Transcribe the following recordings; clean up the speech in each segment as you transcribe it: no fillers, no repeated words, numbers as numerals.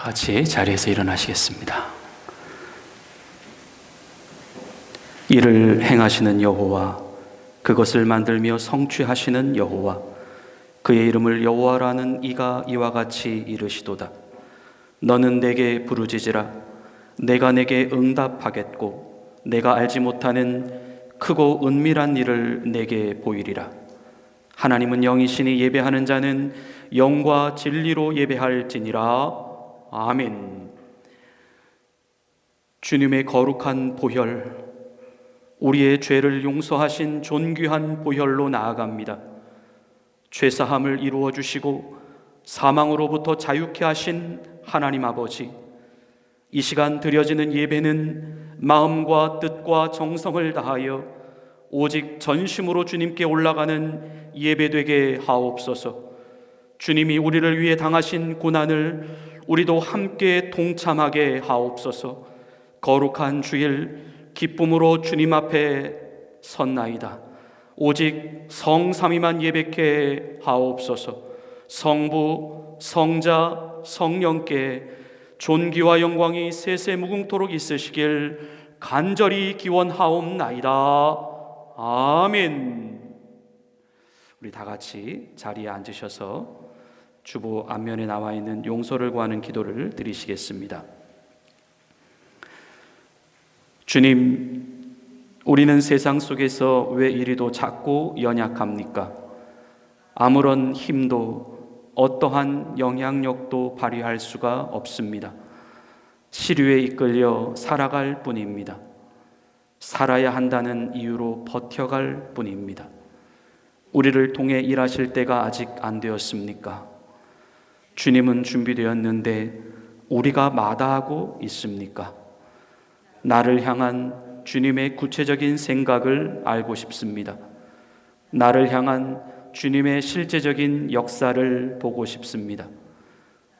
같이 자리에서 일어나시겠습니다. 이를 행하시는 여호와, 그것을 만들며 성취하시는 여호와, 그의 이름을 여호와라는 이가 이와 같이 이르시도다. 너는 내게 부르짖으라. 내가 내게 응답하겠고 내가 알지 못하는 크고 은밀한 일을 내게 보이리라. 하나님은 영이시니 예배하는 자는 영과 진리로 예배할지니라. 아멘. 주님의 거룩한 보혈, 우리의 죄를 용서하신 존귀한 보혈로 나아갑니다. 죄사함을 이루어 주시고 사망으로부터 자유케 하신 하나님 아버지, 이 시간 드려지는 예배는 마음과 뜻과 정성을 다하여 오직 전심으로 주님께 올라가는 예배되게 하옵소서. 주님이 우리를 위해 당하신 고난을 우리도 함께 동참하게 하옵소서. 거룩한 주일 기쁨으로 주님 앞에 섰나이다. 오직 성삼위만 예배케 하옵소서. 성부, 성자, 성령께 존귀와 영광이 세세 무궁토록 있으시길 간절히 기원하옵나이다. 아멘. 우리 다 같이 자리에 앉으셔서 주보 앞면에 나와 있는 용서를 구하는 기도를 드리시겠습니다. 주님, 우리는 세상 속에서 왜 이리도 작고 연약합니까? 아무런 힘도 어떠한 영향력도 발휘할 수가 없습니다. 시류에 이끌려 살아갈 뿐입니다. 살아야 한다는 이유로 버텨갈 뿐입니다. 우리를 통해 일하실 때가 아직 안 되었습니까? 주님은 준비되었는데 우리가 마다하고 있습니까? 나를 향한 주님의 구체적인 생각을 알고 싶습니다. 나를 향한 주님의 실제적인 역사를 보고 싶습니다.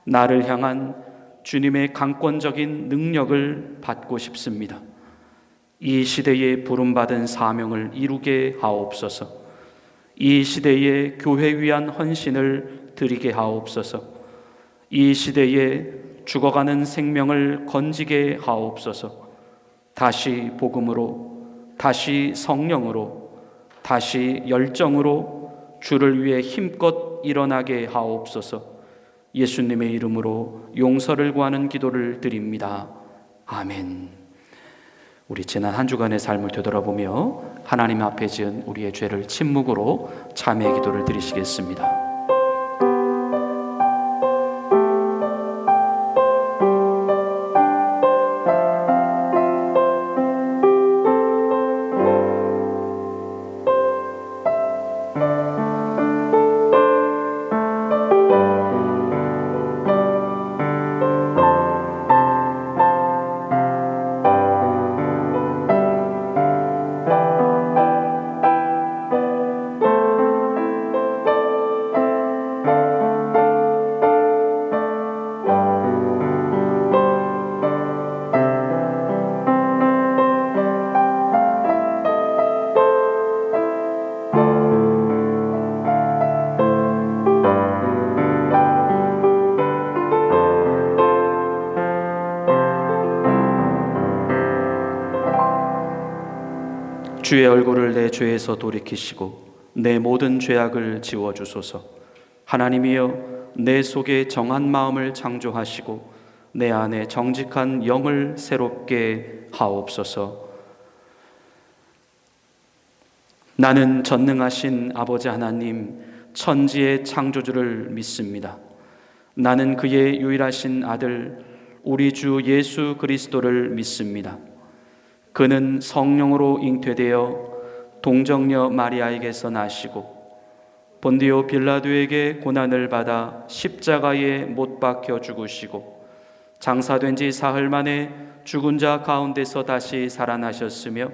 나를 향한 주님의 강권적인 능력을 받고 싶습니다. 이 시대에 부름받은 사명을 이루게 하옵소서. 이 시대에 교회 위한 헌신을 드리게 하옵소서. 이 시대에 죽어가는 생명을 건지게 하옵소서. 다시 복음으로, 다시 성령으로, 다시 열정으로 주를 위해 힘껏 일어나게 하옵소서. 예수님의 이름으로 용서를 구하는 기도를 드립니다. 아멘. 우리 지난 한 주간의 삶을 되돌아보며 하나님 앞에 지은 우리의 죄를 침묵으로 참회의 기도를 드리시겠습니다. 주의 얼굴을 내 죄에서 돌이키시고 내 모든 죄악을 지워주소서. 하나님이여, 내 속에 정한 마음을 창조하시고 내 안에 정직한 영을 새롭게 하옵소서. 나는 전능하신 아버지 하나님, 천지의 창조주를 믿습니다. 나는 그의 유일하신 아들 우리 주 예수 그리스도를 믿습니다. 그는 성령으로 잉태되어 동정녀 마리아에게서 나시고 본디오 빌라도에게 고난을 받아 십자가에 못 박혀 죽으시고 장사된 지 사흘 만에 죽은 자 가운데서 다시 살아나셨으며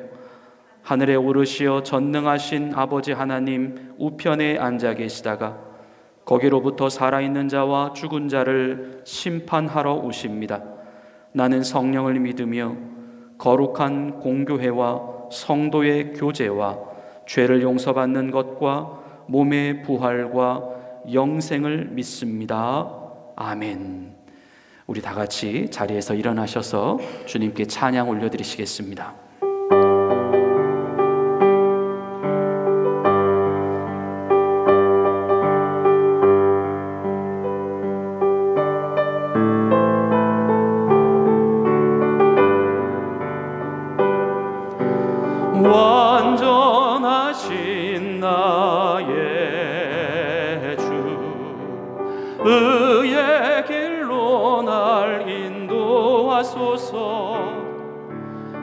하늘에 오르시어 전능하신 아버지 하나님 우편에 앉아 계시다가 거기로부터 살아있는 자와 죽은 자를 심판하러 오십니다. 나는 성령을 믿으며 거룩한 공교회와 성도의 교제와 죄를 용서받는 것과 몸의 부활과 영생을 믿습니다. 아멘. 우리 다 같이 자리에서 일어나셔서 주님께 찬양 올려드리시겠습니다. 완전하신 나의 주, 의의 길로 날 인도하소서.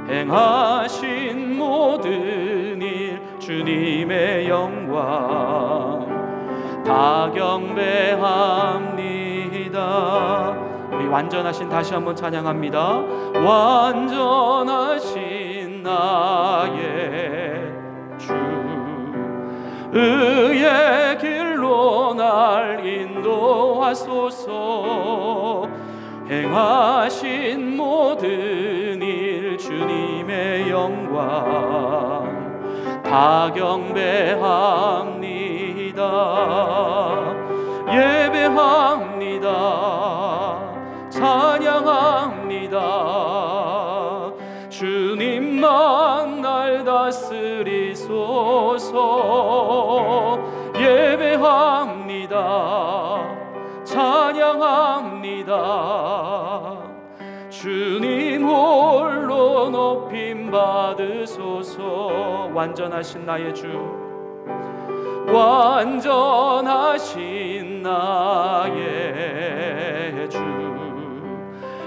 행하신 모든 일 주님의 영광 다 경배합니다. 우리 완전하신 다시 한번 찬양합니다. 완전하신 나의 주, 의의 길로 날 인도하소서. 행하신 모든 일 주님의 영광 다 경배합니다. 예배합니다. 찬양합니다. 주님만 날 다스리소서. 예배합니다. 찬양합니다. 주님 홀로 높임 받으소서. 완전하신 나의 주, 완전하신 나의 주,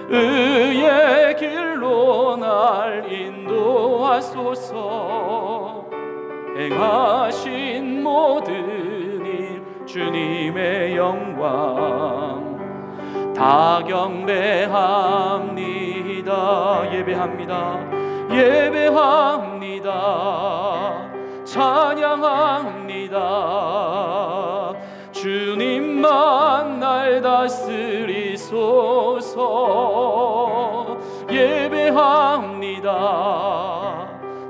의의 길로 날 인도하소서. 행하신 모든 일 주님의 영광 다 경배합니다. 예배합니다. 예배합니다. 찬양합니다. 주님만 날 다스리소서. 예배합니다.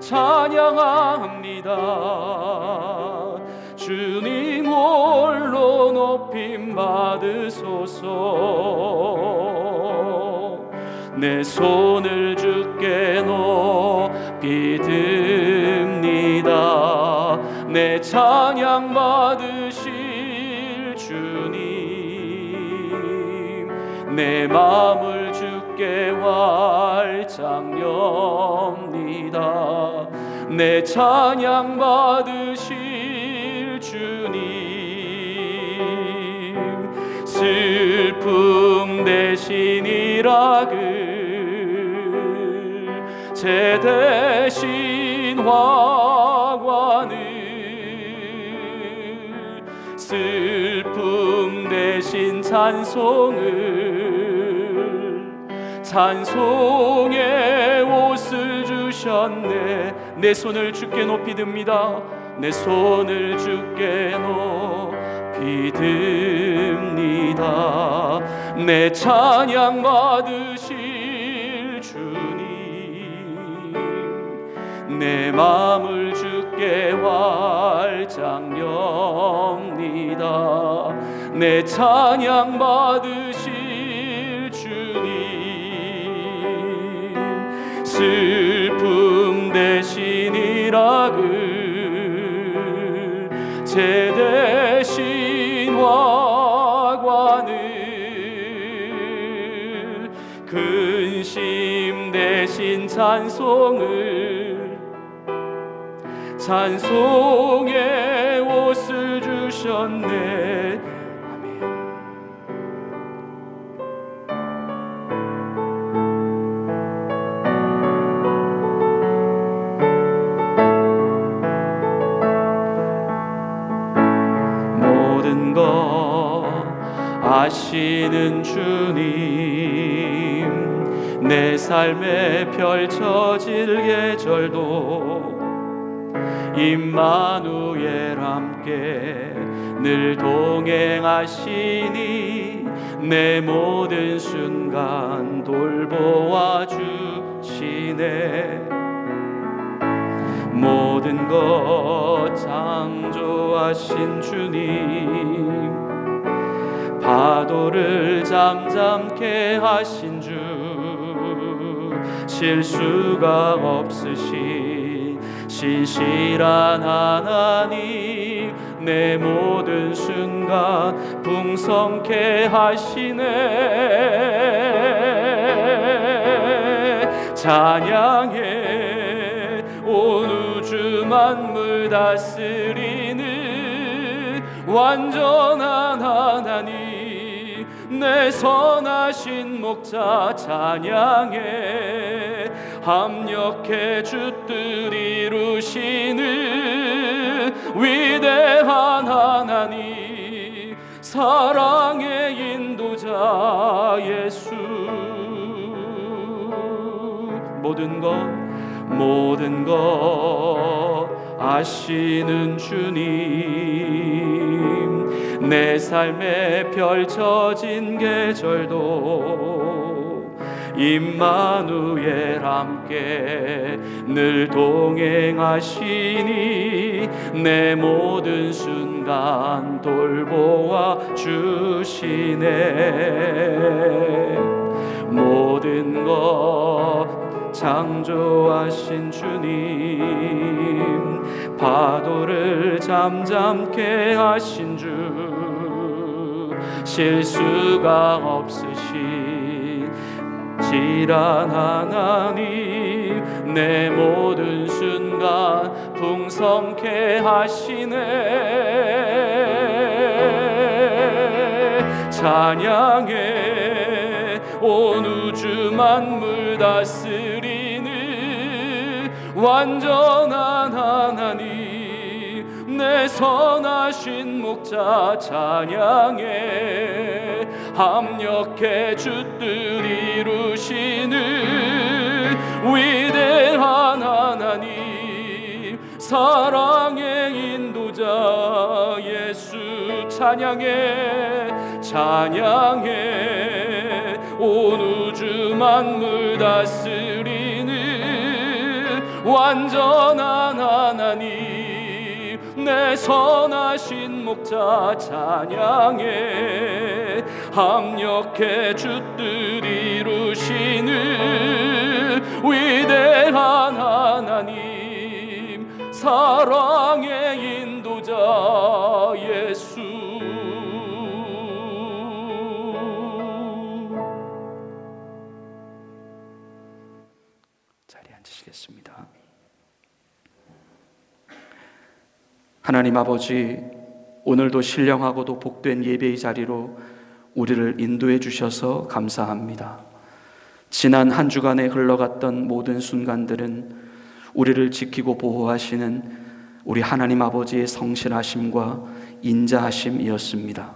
찬양합니다. 주님 홀로 높임 받으소서. 내 손을 주께 높이 듭니다. 내 찬양 받으실 주님, 내 마음을 주께 활짝 엽니다. 내 찬양 받으실 주님, 슬픔 대신 일악을 제 대신 화관을 슬픔 대신 찬송의 옷을 주셨네. 내 손을 주께 높이 듭니다. 내 손을 주께 높이 듭니다. 내 찬양 받으실 주님, 내 마음을 주께 활짝 엽니다. 내 찬양 받으실 주님, 슬픔 대신 일악을 제 대신 화관을 근심 대신 찬송의 옷을 주셨네. 아멘. 모든 것 아시는 주님, 내 삶에 펼쳐질 계절도 임마누엘 함께 늘 동행하시니 내 모든 순간 돌보아 주시네. 모든 것 창조하신 주님, 파도를 잠잠케 하신 주, 실수가 없으신 신실한 하나님, 내 모든 순간 풍성케 하시네. 찬양해 온 우주 만물 다스리는 완전한 하나님, 내 선하신 목자 찬양해. 합력해 주 뜻 이루시는 위대한 하나님, 사랑의 인도자 예수. 모든 것 아시는 주님, 내 삶에 펼쳐진 계절도 임마누엘 함께 늘 동행하시니, 내 모든 순간 돌보아 주시네. 모든 것 창조하신 주님, 파도를 잠잠케 하신 주, 실수가 없으신 진실한 하나님, 내 모든 순간 풍성케 하시네. 찬양해 온 우주 만물 다스리는 완전한 하나님, 내 선하신 목자 찬양해. 합력해 주 뜻 이루시는 위대한 하나님, 사랑의 인도자 예수. 찬양해 온 우주 만물 다스리는 완전한 하나님, 내 선하신 목자 찬양해. 합력해 주 뜻 이루시는 위대한 하나님, 사랑의 인도자 예수. 자리에 앉으시겠습니다. 하나님 아버지, 오늘도 신령하고도 복된 예배의 자리로 우리를 인도해 주셔서 감사합니다. 지난 한 주간에 흘러갔던 모든 순간들은 우리를 지키고 보호하시는 우리 하나님 아버지의 성실하심과 인자하심이었습니다.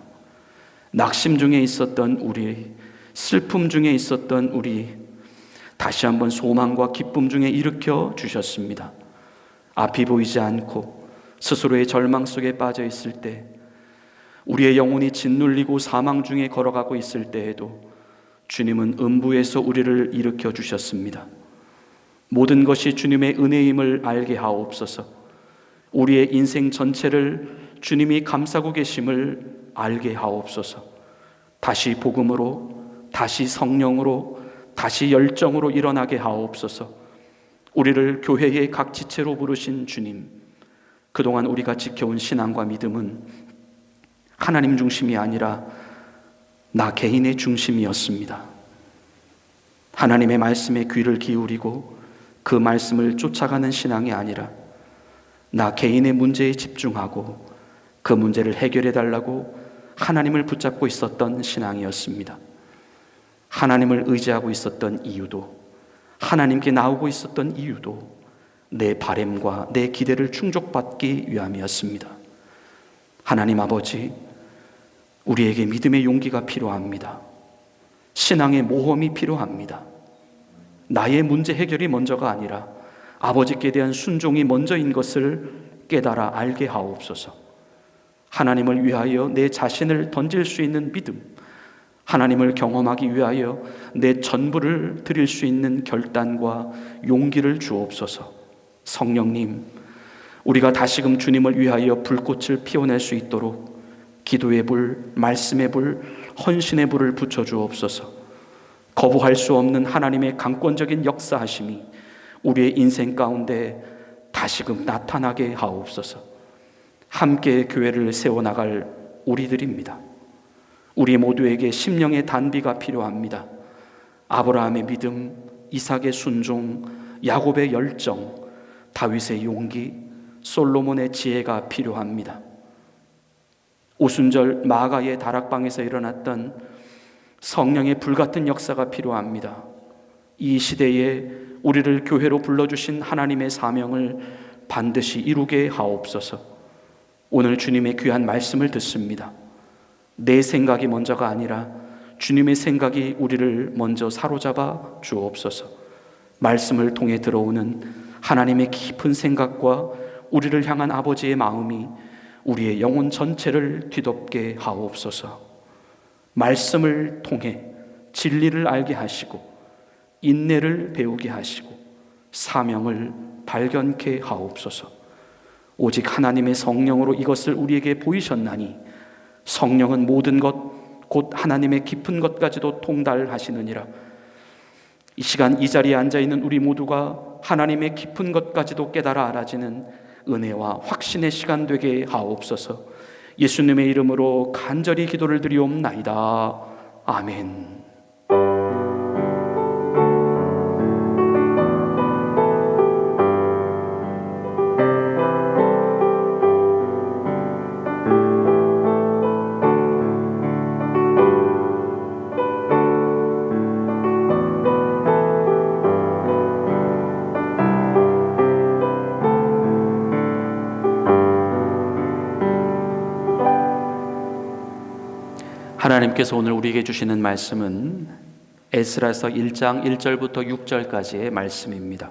낙심 중에 있었던 우리, 슬픔 중에 있었던 우리, 다시 한번 소망과 기쁨 중에 일으켜 주셨습니다. 앞이 보이지 않고 스스로의 절망 속에 빠져 있을 때, 우리의 영혼이 짓눌리고 사망 중에 걸어가고 있을 때에도 주님은 음부에서 우리를 일으켜 주셨습니다. 모든 것이 주님의 은혜임을 알게 하옵소서. 우리의 인생 전체를 주님이 감싸고 계심을 알게 하옵소서. 다시 복음으로, 다시 성령으로, 다시 열정으로 일어나게 하옵소서. 우리를 교회의 각 지체로 부르신 주님, 그동안 우리가 지켜온 신앙과 믿음은 하나님 중심이 아니라 나 개인의 중심이었습니다. 하나님의 말씀에 귀를 기울이고 그 말씀을 쫓아가는 신앙이 아니라 나 개인의 문제에 집중하고 그 문제를 해결해 달라고 하나님을 붙잡고 있었던 신앙이었습니다. 하나님을 의지하고 있었던 이유도, 하나님께 나오고 있었던 이유도 내 바램과 내 기대를 충족받기 위함이었습니다. 하나님 아버지, 우리에게 믿음의 용기가 필요합니다. 신앙의 모험이 필요합니다. 나의 문제 해결이 먼저가 아니라 아버지께 대한 순종이 먼저인 것을 깨달아 알게 하옵소서. 하나님을 위하여 내 자신을 던질 수 있는 믿음, 하나님을 경험하기 위하여 내 전부를 드릴 수 있는 결단과 용기를 주옵소서. 성령님, 우리가 다시금 주님을 위하여 불꽃을 피워낼 수 있도록 기도의 불, 말씀의 불, 헌신의 불을 붙여주옵소서. 거부할 수 없는 하나님의 강권적인 역사하심이 우리의 인생 가운데 다시금 나타나게 하옵소서. 함께 교회를 세워나갈 우리들입니다. 우리 모두에게 심령의 단비가 필요합니다. 아브라함의 믿음, 이삭의 순종, 야곱의 열정, 다윗의 용기, 솔로몬의 지혜가 필요합니다. 오순절 마가의 다락방에서 일어났던 성령의 불같은 역사가 필요합니다. 이 시대에 우리를 교회로 불러주신 하나님의 사명을 반드시 이루게 하옵소서. 오늘 주님의 귀한 말씀을 듣습니다. 내 생각이 먼저가 아니라 주님의 생각이 우리를 먼저 사로잡아 주옵소서. 말씀을 통해 들어오는 하나님의 깊은 생각과 우리를 향한 아버지의 마음이 우리의 영혼 전체를 뒤덮게 하옵소서. 말씀을 통해 진리를 알게 하시고 인내를 배우게 하시고 사명을 발견케 하옵소서. 오직 하나님의 성령으로 이것을 우리에게 보이셨나니 성령은 모든 것 곧 하나님의 깊은 것까지도 통달하시느니라. 이 시간 이 자리에 앉아있는 우리 모두가 하나님의 깊은 것까지도 깨달아 알아지는 은혜와 확신의 시간 되게 하옵소서. 예수님의 이름으로 간절히 기도를 드리옵나이다. 아멘. 하나님께서 오늘 우리에게 주시는 말씀은 에스라서 1장 1절부터 6절까지의 말씀입니다.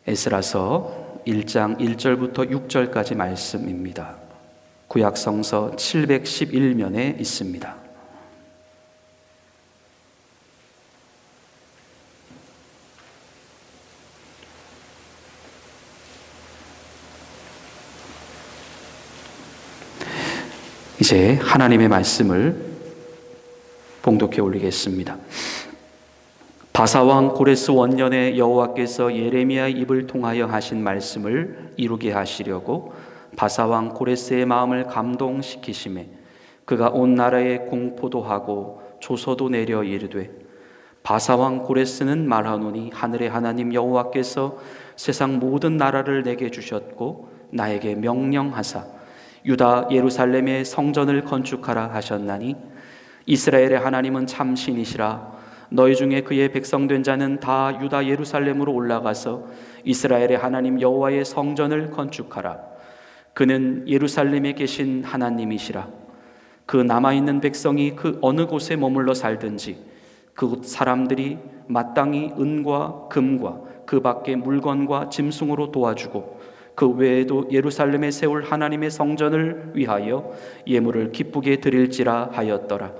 에스라서 1장 1절부터 6절까지 말씀입니다. 구약성서 711면에 있습니다. 이제 하나님의 말씀을 봉독해 올리겠습니다. 바사왕 고레스 원년에 여호와께서 예레미야의 입을 통하여 하신 말씀을 이루게 하시려고 바사왕 고레스의 마음을 감동시키시매 그가 온 나라에 공포도 하고 조서도 내려 이르되 바사왕 고레스는 말하노니 하늘의 하나님 여호와께서 세상 모든 나라를 내게 주셨고 나에게 명령하사 유다 예루살렘의 성전을 건축하라 하셨나니 이스라엘의 하나님은 참 신이시라. 너희 중에 그의 백성된 자는 다 유다 예루살렘으로 올라가서 이스라엘의 하나님 여호와의 성전을 건축하라. 그는 예루살렘에 계신 하나님이시라. 그 남아있는 백성이 그 어느 곳에 머물러 살든지 그곳 사람들이 마땅히 은과 금과 그 밖의 물건과 짐승으로 도와주고 그 외에도 예루살렘에 세울 하나님의 성전을 위하여 예물을 기쁘게 드릴지라 하였더라.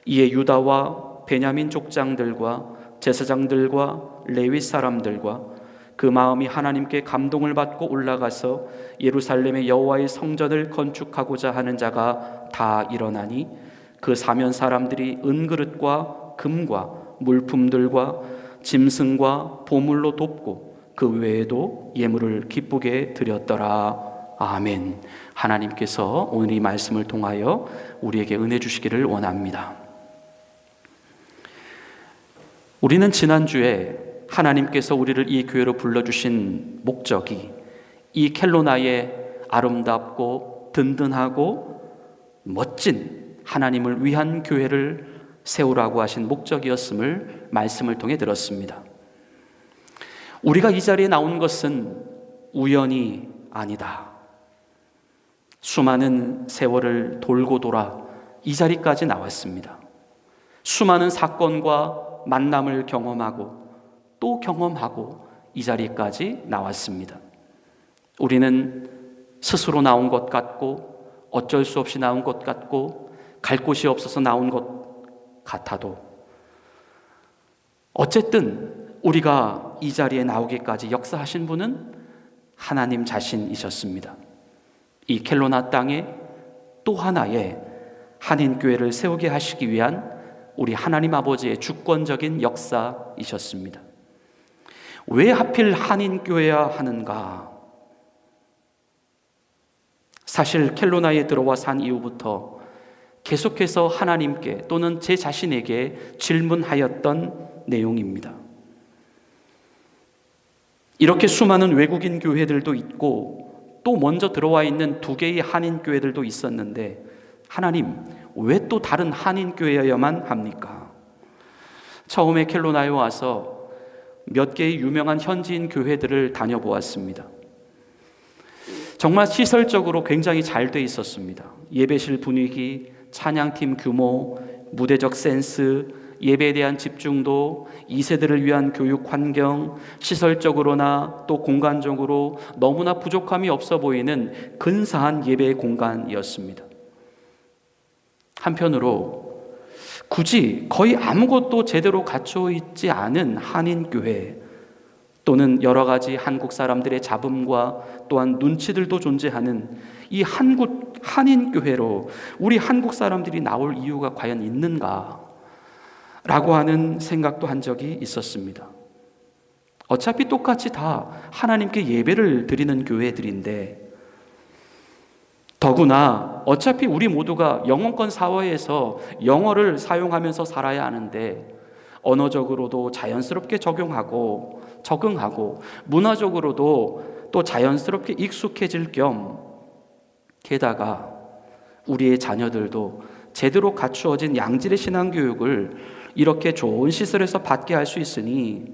이에 유다와 베냐민 족장들과 제사장들과 레위 사람들과 그 마음이 하나님께 감동을 받고 올라가서 예루살렘의 여호와의 성전을 건축하고자 하는 자가 다 일어나니 그 사면 사람들이 은그릇과 금과 물품들과 짐승과 보물로 돕고 그 외에도 예물을 기쁘게 드렸더라. 아멘. 하나님께서 오늘 이 말씀을 통하여 우리에게 은혜 주시기를 원합니다. 우리는 지난주에 하나님께서 우리를 이 교회로 불러주신 목적이 이 켈로나의 아름답고 든든하고 멋진 하나님을 위한 교회를 세우라고 하신 목적이었음을 말씀을 통해 들었습니다. 우리가 이 자리에 나온 것은 우연이 아니다. 수많은 세월을 돌고 돌아 이 자리까지 나왔습니다. 수많은 사건과 만남을 경험하고 또 경험하고 이 자리까지 나왔습니다. 우리는 스스로 나온 것 같고 어쩔 수 없이 나온 것 같고 갈 곳이 없어서 나온 것 같아도 어쨌든 우리가 이 자리에 나오기까지 역사하신 분은 하나님 자신이셨습니다. 이 켈로나 땅에 또 하나의 한인교회를 세우게 하시기 위한 우리 하나님 아버지의 주권적인 역사이셨습니다. 왜 하필 한인교회야 하는가? 사실 켈로나에 들어와 산 이후부터 계속해서 하나님께 또는 제 자신에게 질문하였던 내용입니다. 이렇게 수많은 외국인 교회들도 있고 또 먼저 들어와 있는 2개의 한인 교회들도 있었는데 하나님, 왜 또 다른 한인 교회여야만 합니까? 처음에 켈로나에 와서 몇 개의 유명한 현지인 교회들을 다녀보았습니다. 정말 시설적으로 굉장히 잘 돼 있었습니다. 예배실 분위기, 찬양팀 규모, 무대적 센스, 예배에 대한 집중도, 2세들을 위한 교육 환경, 시설적으로나 또 공간적으로 너무나 부족함이 없어 보이는 근사한 예배 공간이었습니다. 한편으로 굳이 거의 아무것도 제대로 갖춰 있지 않은 한인교회 또는 여러 가지 한국 사람들의 잡음과 또한 눈치들도 존재하는 이 한인교회로 우리 한국 사람들이 나올 이유가 과연 있는가? 라고 하는 생각도 한 적이 있었습니다. 어차피 똑같이 다 하나님께 예배를 드리는 교회들인데 더구나 어차피 우리 모두가 영어권 사회에서 영어를 사용하면서 살아야 하는데 언어적으로도 자연스럽게 적용하고 적응하고 문화적으로도 또 자연스럽게 익숙해질 겸 게다가 우리의 자녀들도 제대로 갖추어진 양질의 신앙교육을 이렇게 좋은 시설에서 받게 할 수 있으니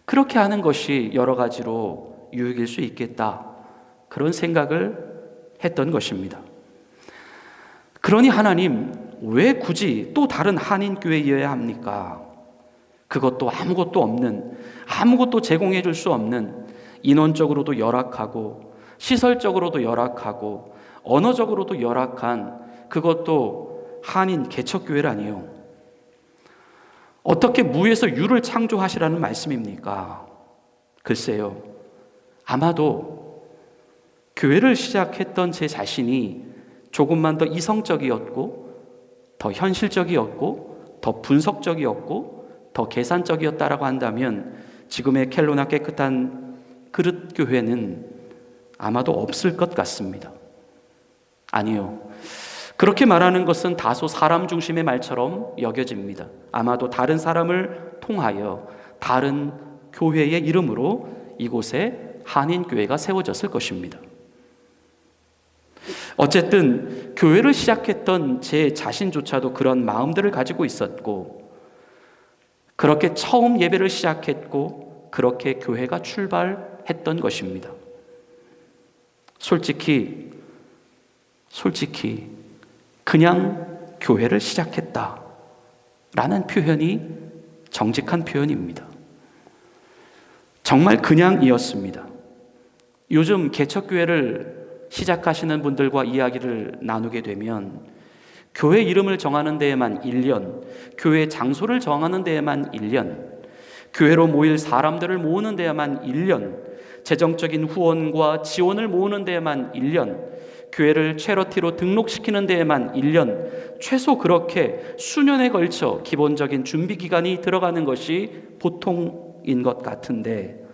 그렇게 하는 것이 여러 가지로 유익일 수 있겠다. 그런 생각을 했던 것입니다. 그러니 하나님, 왜 굳이 또 다른 한인교회여야 합니까? 그것도 아무것도 없는, 아무것도 제공해 줄 수 없는, 인원적으로도 열악하고 시설적으로도 열악하고 언어적으로도 열악한 그것도 한인 개척교회라니요. 어떻게 무에서 유를 창조하시라는 말씀입니까? 글쎄요, 아마도 교회를 시작했던 제 자신이 조금만 더 이성적이었고 더 현실적이었고 더 분석적이었고 더 계산적이었다라고 한다면 지금의 켈로나 깨끗한 그릇 교회는 아마도 없을 것 같습니다. 아니요, 그렇게 말하는 것은 다소 사람 중심의 말처럼 여겨집니다. 아마도 다른 사람을 통하여 다른 교회의 이름으로 이곳에 한인교회가 세워졌을 것입니다. 어쨌든 교회를 시작했던 제 자신조차도 그런 마음들을 가지고 있었고 그렇게 처음 예배를 시작했고 그렇게 교회가 출발했던 것입니다. 솔직히 그냥 교회를 시작했다 라는 표현이 정직한 표현입니다. 정말 그냥이었습니다. 요즘 개척교회를 시작하시는 분들과 이야기를 나누게 되면 교회 이름을 정하는 데에만 1년, 교회 장소를 정하는 데에만 1년, 교회로 모일 사람들을 모으는 데에만 1년, 재정적인 후원과 지원을 모으는 데에만 1년, 교회를 체러티로 등록시키는 데에만 1년, 최소 그렇게 수년에 걸쳐 기본적인 준비 기간이 들어가는 것이 보통인 것 같은데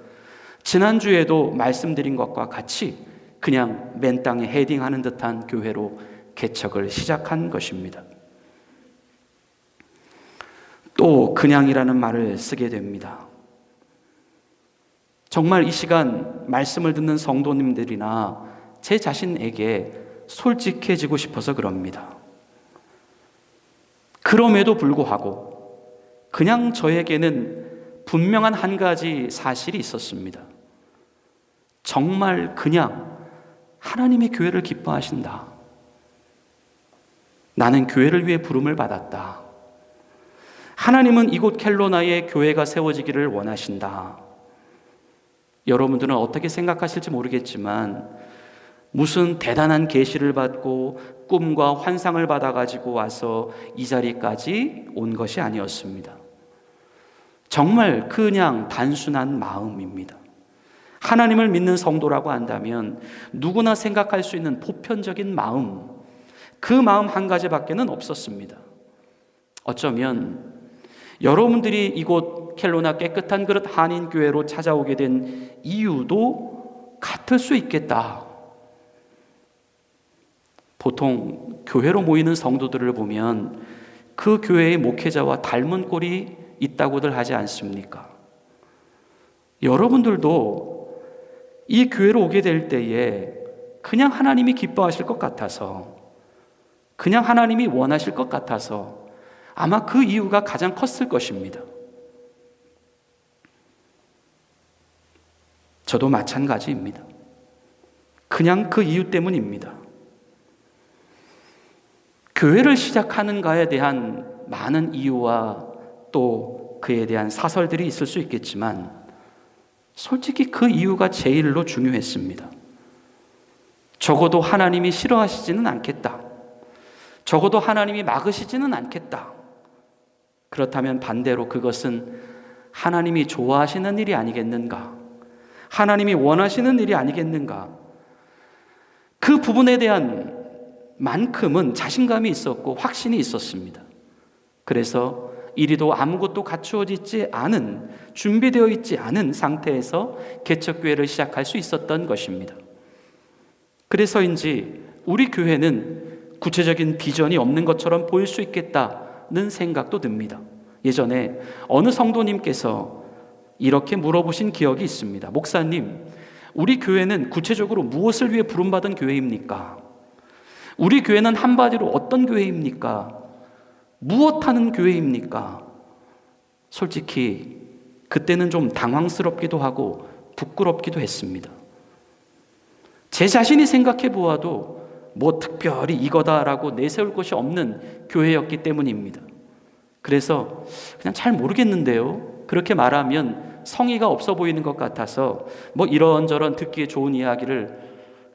지난주에도 말씀드린 것과 같이 그냥 맨 땅에 헤딩하는 듯한 교회로 개척을 시작한 것입니다. 또 그냥이라는 말을 쓰게 됩니다. 정말 이 시간 말씀을 듣는 성도님들이나 제 자신에게 솔직해지고 싶어서 그럽니다. 그럼에도 불구하고 그냥 저에게는 분명한 한 가지 사실이 있었습니다. 정말 그냥 하나님의 교회를 기뻐하신다. 나는 교회를 위해 부름을 받았다. 하나님은 이곳 켈로나에 교회가 세워지기를 원하신다. 여러분들은 어떻게 생각하실지 모르겠지만 무슨 대단한 계시를 받고 꿈과 환상을 받아가지고 와서 이 자리까지 온 것이 아니었습니다. 정말 그냥 단순한 마음입니다. 하나님을 믿는 성도라고 한다면 누구나 생각할 수 있는 보편적인 마음, 그 마음 한 가지밖에는 없었습니다. 어쩌면 여러분들이 이곳 켈로나 깨끗한 그릇 한인교회로 찾아오게 된 이유도 같을 수 있겠다. 보통 교회로 모이는 성도들을 보면 그 교회의 목회자와 닮은 꼴이 있다고들 하지 않습니까? 여러분들도 이 교회로 오게 될 때에 그냥 하나님이 기뻐하실 것 같아서, 그냥 하나님이 원하실 것 같아서 아마 그 이유가 가장 컸을 것입니다. 저도 마찬가지입니다. 그냥 그 이유 때문입니다. 교회를 시작하는가에 대한 많은 이유와 또 그에 대한 사설들이 있을 수 있겠지만 솔직히 그 이유가 제일로 중요했습니다. 적어도 하나님이 싫어하시지는 않겠다. 적어도 하나님이 막으시지는 않겠다. 그렇다면 반대로 그것은 하나님이 좋아하시는 일이 아니겠는가? 하나님이 원하시는 일이 아니겠는가? 그 부분에 대한 만큼은 자신감이 있었고 확신이 있었습니다. 그래서 이리도 아무것도 갖추어지지 않은, 준비되어 있지 않은 상태에서 개척교회를 시작할 수 있었던 것입니다. 그래서인지 우리 교회는 구체적인 비전이 없는 것처럼 보일 수 있겠다는 생각도 듭니다. 예전에 어느 성도님께서 이렇게 물어보신 기억이 있습니다. 목사님, 우리 교회는 구체적으로 무엇을 위해 부름받은 교회입니까? 우리 교회는 한마디로 어떤 교회입니까? 무엇하는 교회입니까? 솔직히 그때는 좀 당황스럽기도 하고 부끄럽기도 했습니다. 제 자신이 생각해 보아도 뭐 특별히 이거다라고 내세울 것이 없는 교회였기 때문입니다. 그래서 그냥 잘 모르겠는데요, 그렇게 말하면 성의가 없어 보이는 것 같아서 뭐 이런저런 듣기에 좋은 이야기를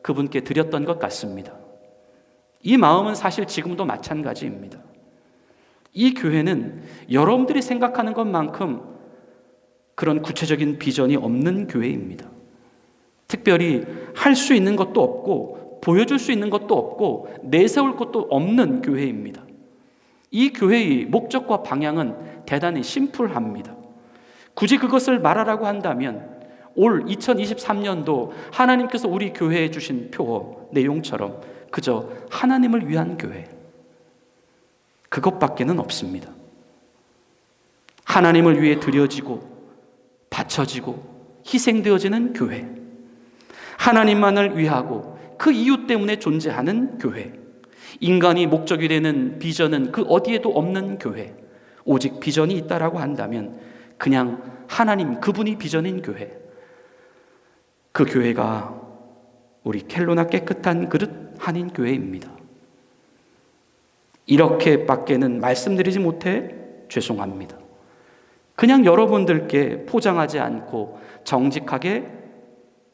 그분께 드렸던 것 같습니다. 이 마음은 사실 지금도 마찬가지입니다. 이 교회는 여러분들이 생각하는 것만큼 그런 구체적인 비전이 없는 교회입니다. 특별히 할 수 있는 것도 없고 보여줄 수 있는 것도 없고 내세울 것도 없는 교회입니다. 이 교회의 목적과 방향은 대단히 심플합니다. 굳이 그것을 말하라고 한다면 올 2023년도 하나님께서 우리 교회에 주신 표어 내용처럼 그저 하나님을 위한 교회, 그것밖에는 없습니다. 하나님을 위해 드려지고 바쳐지고 희생되어지는 교회, 하나님만을 위하고 그 이유 때문에 존재하는 교회, 인간이 목적이 되는 비전은 그 어디에도 없는 교회, 오직 비전이 있다라고 한다면 그냥 하나님 그분이 비전인 교회, 그 교회가 우리 켈로나 깨끗한 그릇 한인교회입니다. 이렇게밖에는 말씀드리지 못해 죄송합니다. 그냥 여러분들께 포장하지 않고 정직하게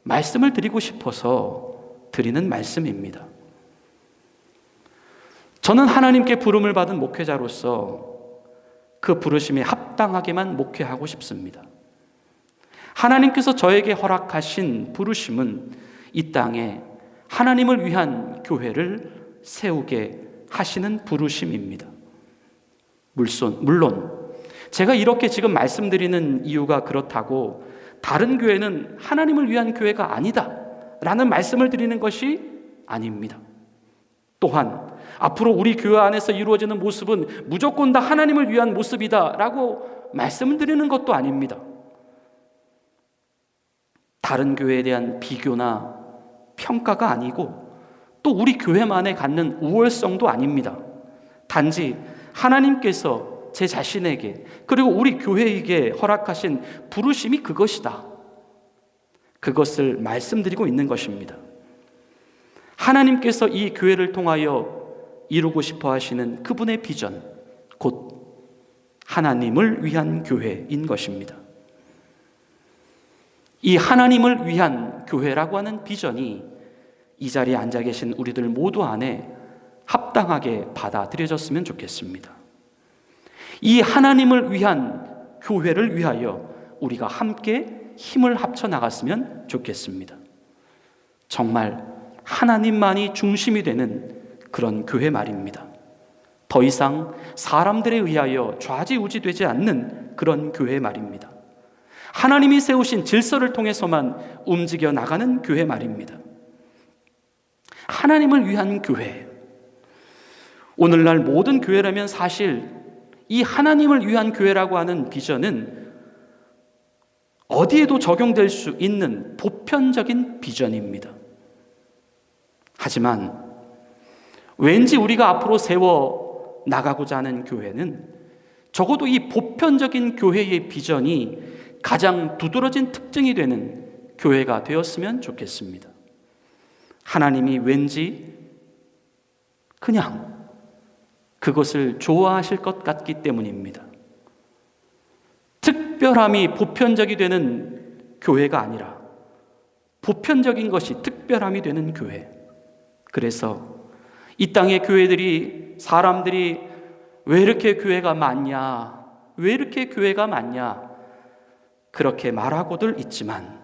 말씀을 드리고 싶어서 드리는 말씀입니다. 저는 하나님께 부름을 받은 목회자로서 그 부르심에 합당하게만 목회하고 싶습니다. 하나님께서 저에게 허락하신 부르심은 이 땅에 하나님을 위한 교회를 세우게 하시는 부르심입니다. 물론 제가 이렇게 지금 말씀드리는 이유가 그렇다고 다른 교회는 하나님을 위한 교회가 아니다 라는 말씀을 드리는 것이 아닙니다. 또한 앞으로 우리 교회 안에서 이루어지는 모습은 무조건 다 하나님을 위한 모습이다 라고 말씀을 드리는 것도 아닙니다. 다른 교회에 대한 비교나 평가가 아니고 또 우리 교회만에 갖는 우월성도 아닙니다. 단지 하나님께서 제 자신에게 그리고 우리 교회에게 허락하신 부르심이 그것이다. 그것을 말씀드리고 있는 것입니다. 하나님께서 이 교회를 통하여 이루고 싶어 하시는 그분의 비전, 곧 하나님을 위한 교회인 것입니다. 이 하나님을 위한 교회라고 하는 비전이 이 자리에 앉아 계신 우리들 모두 안에 합당하게 받아들여졌으면 좋겠습니다. 이 하나님을 위한 교회를 위하여 우리가 함께 힘을 합쳐 나갔으면 좋겠습니다. 정말 하나님만이 중심이 되는 그런 교회 말입니다. 더 이상 사람들에 의하여 좌지우지되지 않는 그런 교회 말입니다. 하나님이 세우신 질서를 통해서만 움직여 나가는 교회 말입니다. 하나님을 위한 교회. 오늘날 모든 교회라면 사실 이 하나님을 위한 교회라고 하는 비전은 어디에도 적용될 수 있는 보편적인 비전입니다. 하지만 왠지 우리가 앞으로 세워 나가고자 하는 교회는 적어도 이 보편적인 교회의 비전이 가장 두드러진 특징이 되는 교회가 되었으면 좋겠습니다. 하나님이 왠지 그냥 그것을 좋아하실 것 같기 때문입니다. 특별함이 보편적이 되는 교회가 아니라 보편적인 것이 특별함이 되는 교회. 그래서 이 땅의 교회들이, 사람들이 왜 이렇게 교회가 많냐, 왜 이렇게 교회가 많냐, 그렇게 말하고들 있지만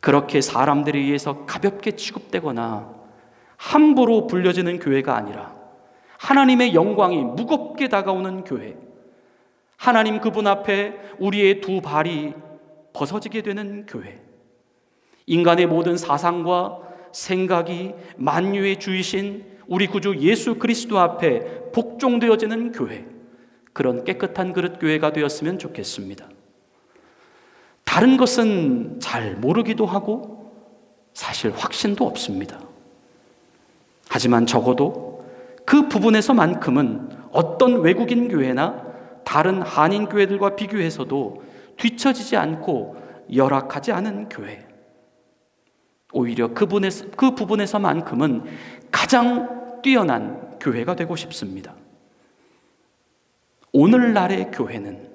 그렇게 사람들에 의해서 가볍게 취급되거나 함부로 불려지는 교회가 아니라 하나님의 영광이 무겁게 다가오는 교회, 하나님 그분 앞에 우리의 두 발이 벗어지게 되는 교회, 인간의 모든 사상과 생각이 만유의 주이신 우리 구주 예수 그리스도 앞에 복종되어지는 교회, 그런 깨끗한 그릇 교회가 되었으면 좋겠습니다. 다른 것은 잘 모르기도 하고 사실 확신도 없습니다. 하지만 적어도 그 부분에서만큼은 어떤 외국인 교회나 다른 한인 교회들과 비교해서도 뒤처지지 않고 열악하지 않은 교회, 오히려 그 부분에서만큼은 가장 뛰어난 교회가 되고 싶습니다. 오늘날의 교회는,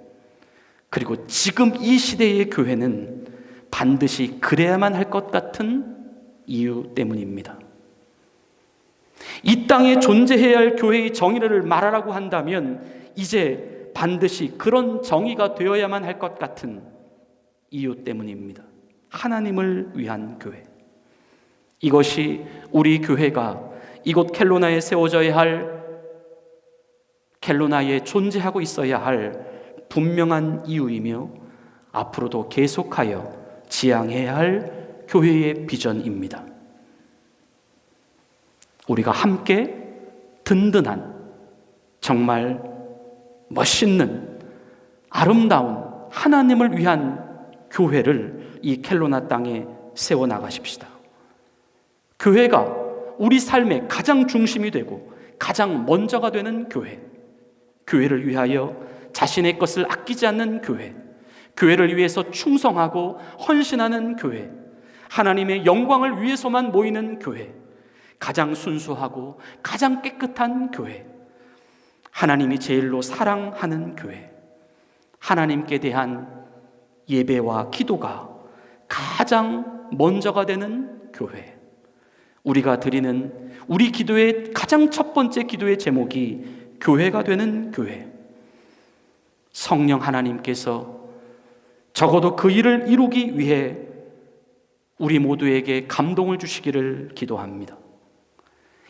그리고 지금 이 시대의 교회는 반드시 그래야만 할 것 같은 이유 때문입니다. 이 땅에 존재해야 할 교회의 정의를 말하라고 한다면 이제 반드시 그런 정의가 되어야만 할 것 같은 이유 때문입니다. 하나님을 위한 교회. 이것이 우리 교회가 이곳 켈로나에 세워져야 할, 켈로나에 존재하고 있어야 할 분명한 이유이며 앞으로도 계속하여 지향해야 할 교회의 비전입니다. 우리가 함께 든든한, 정말 멋있는, 아름다운 하나님을 위한 교회를 이 켈로나 땅에 세워나가십시다. 교회가 우리 삶의 가장 중심이 되고 가장 먼저가 되는 교회, 교회를 위하여 자신의 것을 아끼지 않는 교회, 교회를 위해서 충성하고 헌신하는 교회, 하나님의 영광을 위해서만 모이는 교회, 가장 순수하고 가장 깨끗한 교회, 하나님이 제일로 사랑하는 교회, 하나님께 대한 예배와 기도가 가장 먼저가 되는 교회, 우리가 드리는 우리 기도의 가장 첫 번째 기도의 제목이 교회가 되는 교회, 성령 하나님께서 적어도 그 일을 이루기 위해 우리 모두에게 감동을 주시기를 기도합니다.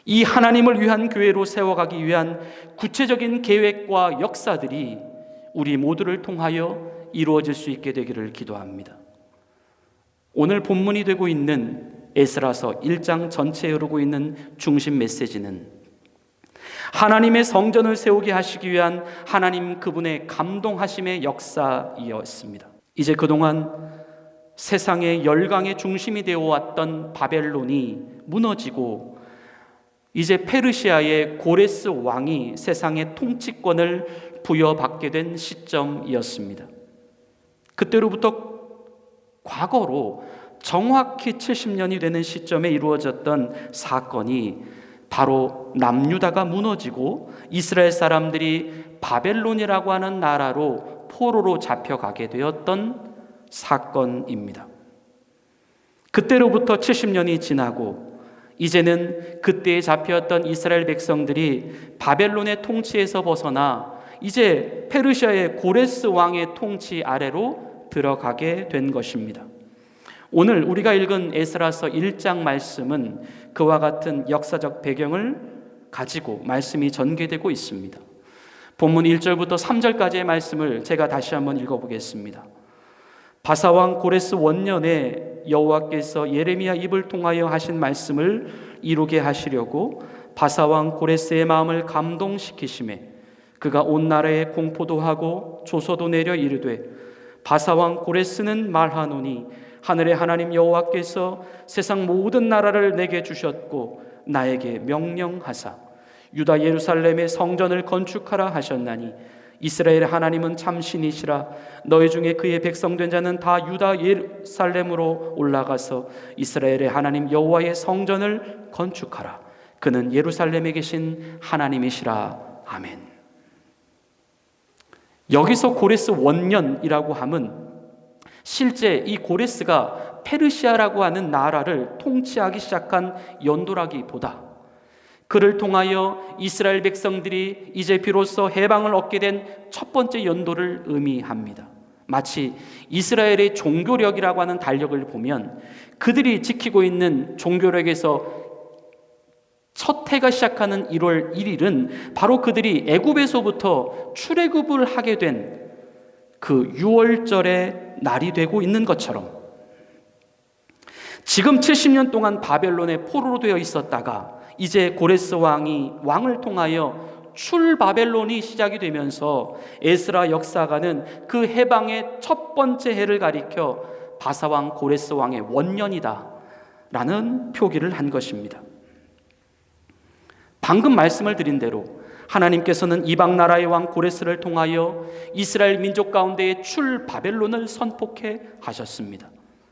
이 하나님을 위한 교회로 세워가기 위한 구체적인 계획과 역사들이 우리 모두를 통하여 이루어질 수 있게 되기를 기도합니다. 오늘 본문이 되고 있는 에스라서 1장 전체에 흐르고 있는 중심 메시지는 하나님의 성전을 세우게 하시기 위한 하나님 그분의 감동하심의 역사이었습니다. 이제 그동안 세상의 열강의 중심이 되어왔던 바벨론이 무너지고 이제 페르시아의 고레스 왕이 세상의 통치권을 부여받게 된 시점이었습니다. 그때로부터 과거로 정확히 70년이 되는 시점에 이루어졌던 사건이 바로 남유다가 무너지고 이스라엘 사람들이 바벨론이라고 하는 나라로 포로로 잡혀가게 되었던 사건입니다. 그때로부터 70년이 지나고 이제는 그때에 잡혔던 이스라엘 백성들이 바벨론의 통치에서 벗어나 이제 페르시아의 고레스 왕의 통치 아래로 들어가게 된 것입니다. 오늘 우리가 읽은 에스라서 1장 말씀은 그와 같은 역사적 배경을 가지고 말씀이 전개되고 있습니다. 본문 1절부터 3절까지의 말씀을 제가 다시 한번 읽어보겠습니다. 바사왕 고레스 원년에 여호와께서 예레미야 입을 통하여 하신 말씀을 이루게 하시려고 바사왕 고레스의 마음을 감동시키심에 그가 온 나라에 공포도 하고 조서도 내려 이르되 바사왕 고레스는 말하노니 하늘의 하나님 여호와께서 세상 모든 나라를 내게 주셨고 나에게 명령하사 유다 예루살렘의 성전을 건축하라 하셨나니 이스라엘의 하나님은 참신이시라. 너희 중에 그의 백성된 자는 다 유다 예루살렘으로 올라가서 이스라엘의 하나님 여호와의 성전을 건축하라. 그는 예루살렘에 계신 하나님이시라. 아멘. 여기서 고레스 원년이라고 함은 실제 이 고레스가 페르시아라고 하는 나라를 통치하기 시작한 연도라기보다 그를 통하여 이스라엘 백성들이 이제 비로소 해방을 얻게 된 첫 번째 연도를 의미합니다. 마치 이스라엘의 종교력이라고 하는 달력을 보면 그들이 지키고 있는 종교력에서 첫 해가 시작하는 1월 1일은 바로 그들이 애굽에서부터 출애굽을 하게 된 그 6월절의 날이 되고 있는 것처럼 지금 70년 동안 바벨론의 포로로 되어 있었다가 이제 고레스 왕이 왕을 통하여 출바벨론이 시작이 되면서 에스라 역사가는 그 해방의 첫 번째 해를 가리켜 바사왕 고레스 왕의 원년이다 라는 표기를 한 것입니다. 방금 말씀을 드린 대로 하나님께서는 이방 나라의 왕 고레스를 통하여 이스라엘 민족 가운데에 출바벨론을 선포케 하셨습니다.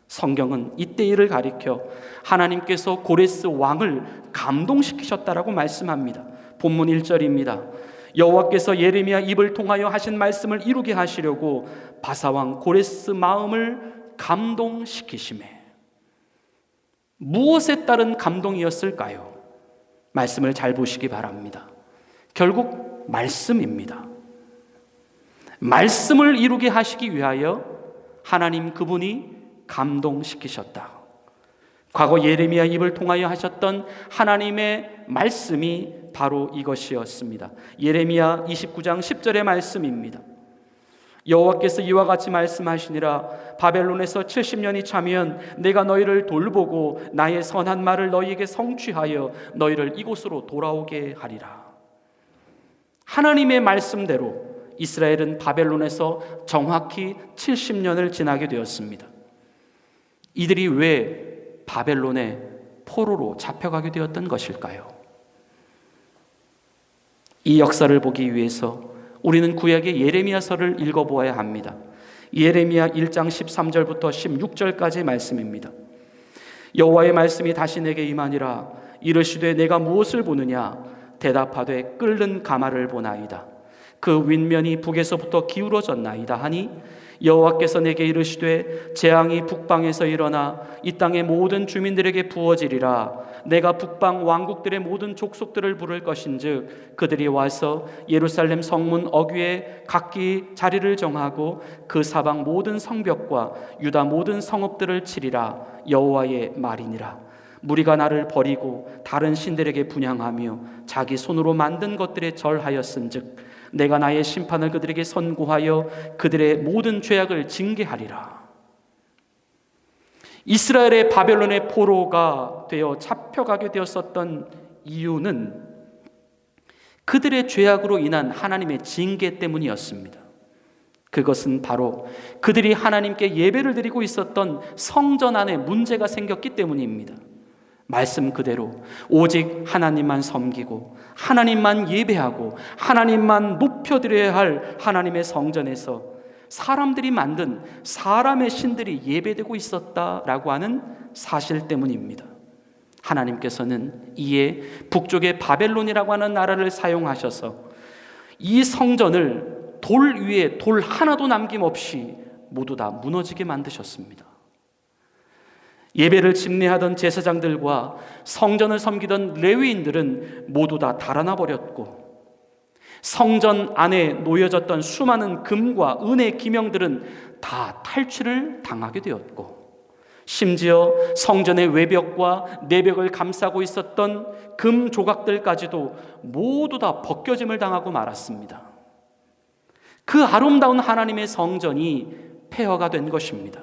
성경은 이때 일을 가리켜 하나님께서 고레스 왕을 감동시키셨다라고 말씀합니다. 본문 1절입니다. 여호와께서 예레미야 입을 통하여 하신 말씀을 이루게 하시려고 바사왕 고레스 마음을 감동시키심에 무엇에 따른 감동이었을까요? 말씀을 잘 보시기 바랍니다. 결국 말씀입니다. 말씀을 이루게 하시기 위하여 하나님 그분이 감동시키셨다. 과거 예레미야 입을 통하여 하셨던 하나님의 말씀이 바로 이것이었습니다. 예레미야 29장 10절의 말씀입니다. 여호와께서 이와 같이 말씀하시니라. 바벨론에서 70년이 차면 내가 너희를 돌보고 나의 선한 말을 너희에게 성취하여 너희를 이곳으로 돌아오게 하리라. 하나님의 말씀대로 이스라엘은 바벨론에서 정확히 70년을 지나게 되었습니다. 이들이 왜 바벨론의 포로로 잡혀가게 되었던 것일까요? 이 역사를 보기 위해서 우리는 구약의 예레미야서를 읽어보아야 합니다. 예레미야 1장 13절부터 16절까지의 말씀입니다. 여호와의 말씀이 다시 내게 임하니라. 이르시되 내가 무엇을 보느냐? 대답하되 끓는 가마를 보나이다. 그 윗면이 북에서부터 기울어졌나이다 하니 여호와께서 내게 이르시되 재앙이 북방에서 일어나 이 땅의 모든 주민들에게 부어지리라. 내가 북방 왕국들의 모든 족속들을 부를 것인즉 그들이 와서 예루살렘 성문 어귀에 각기 자리를 정하고 그 사방 모든 성벽과 유다 모든 성읍들을 치리라. 여호와의 말이니라. 무리가 나를 버리고 다른 신들에게 분향하며 자기 손으로 만든 것들에 절하였은즉 내가 나의 심판을 그들에게 선고하여 그들의 모든 죄악을 징계하리라. 이스라엘의 바벨론의 포로가 되어 잡혀가게 되었었던 이유는 그들의 죄악으로 인한 하나님의 징계 때문이었습니다. 그것은 바로 그들이 하나님께 예배를 드리고 있었던 성전 안에 문제가 생겼기 때문입니다. 말씀 그대로 오직 하나님만 섬기고 하나님만 예배하고 하나님만 높여드려야 할 하나님의 성전에서 사람들이 만든 사람의 신들이 예배되고 있었다라고 하는 사실 때문입니다. 하나님께서는 이에 북쪽의 바벨론이라고 하는 나라를 사용하셔서 이 성전을 돌 위에 돌 하나도 남김없이 모두 다 무너지게 만드셨습니다. 예배를 집례하던 제사장들과 성전을 섬기던 레위인들은 모두 다 달아나 버렸고 성전 안에 놓여졌던 수많은 금과 은의 기명들은 다 탈취를 당하게 되었고 심지어 성전의 외벽과 내벽을 감싸고 있었던 금 조각들까지도 모두 다 벗겨짐을 당하고 말았습니다. 그 아름다운 하나님의 성전이 폐허가 된 것입니다.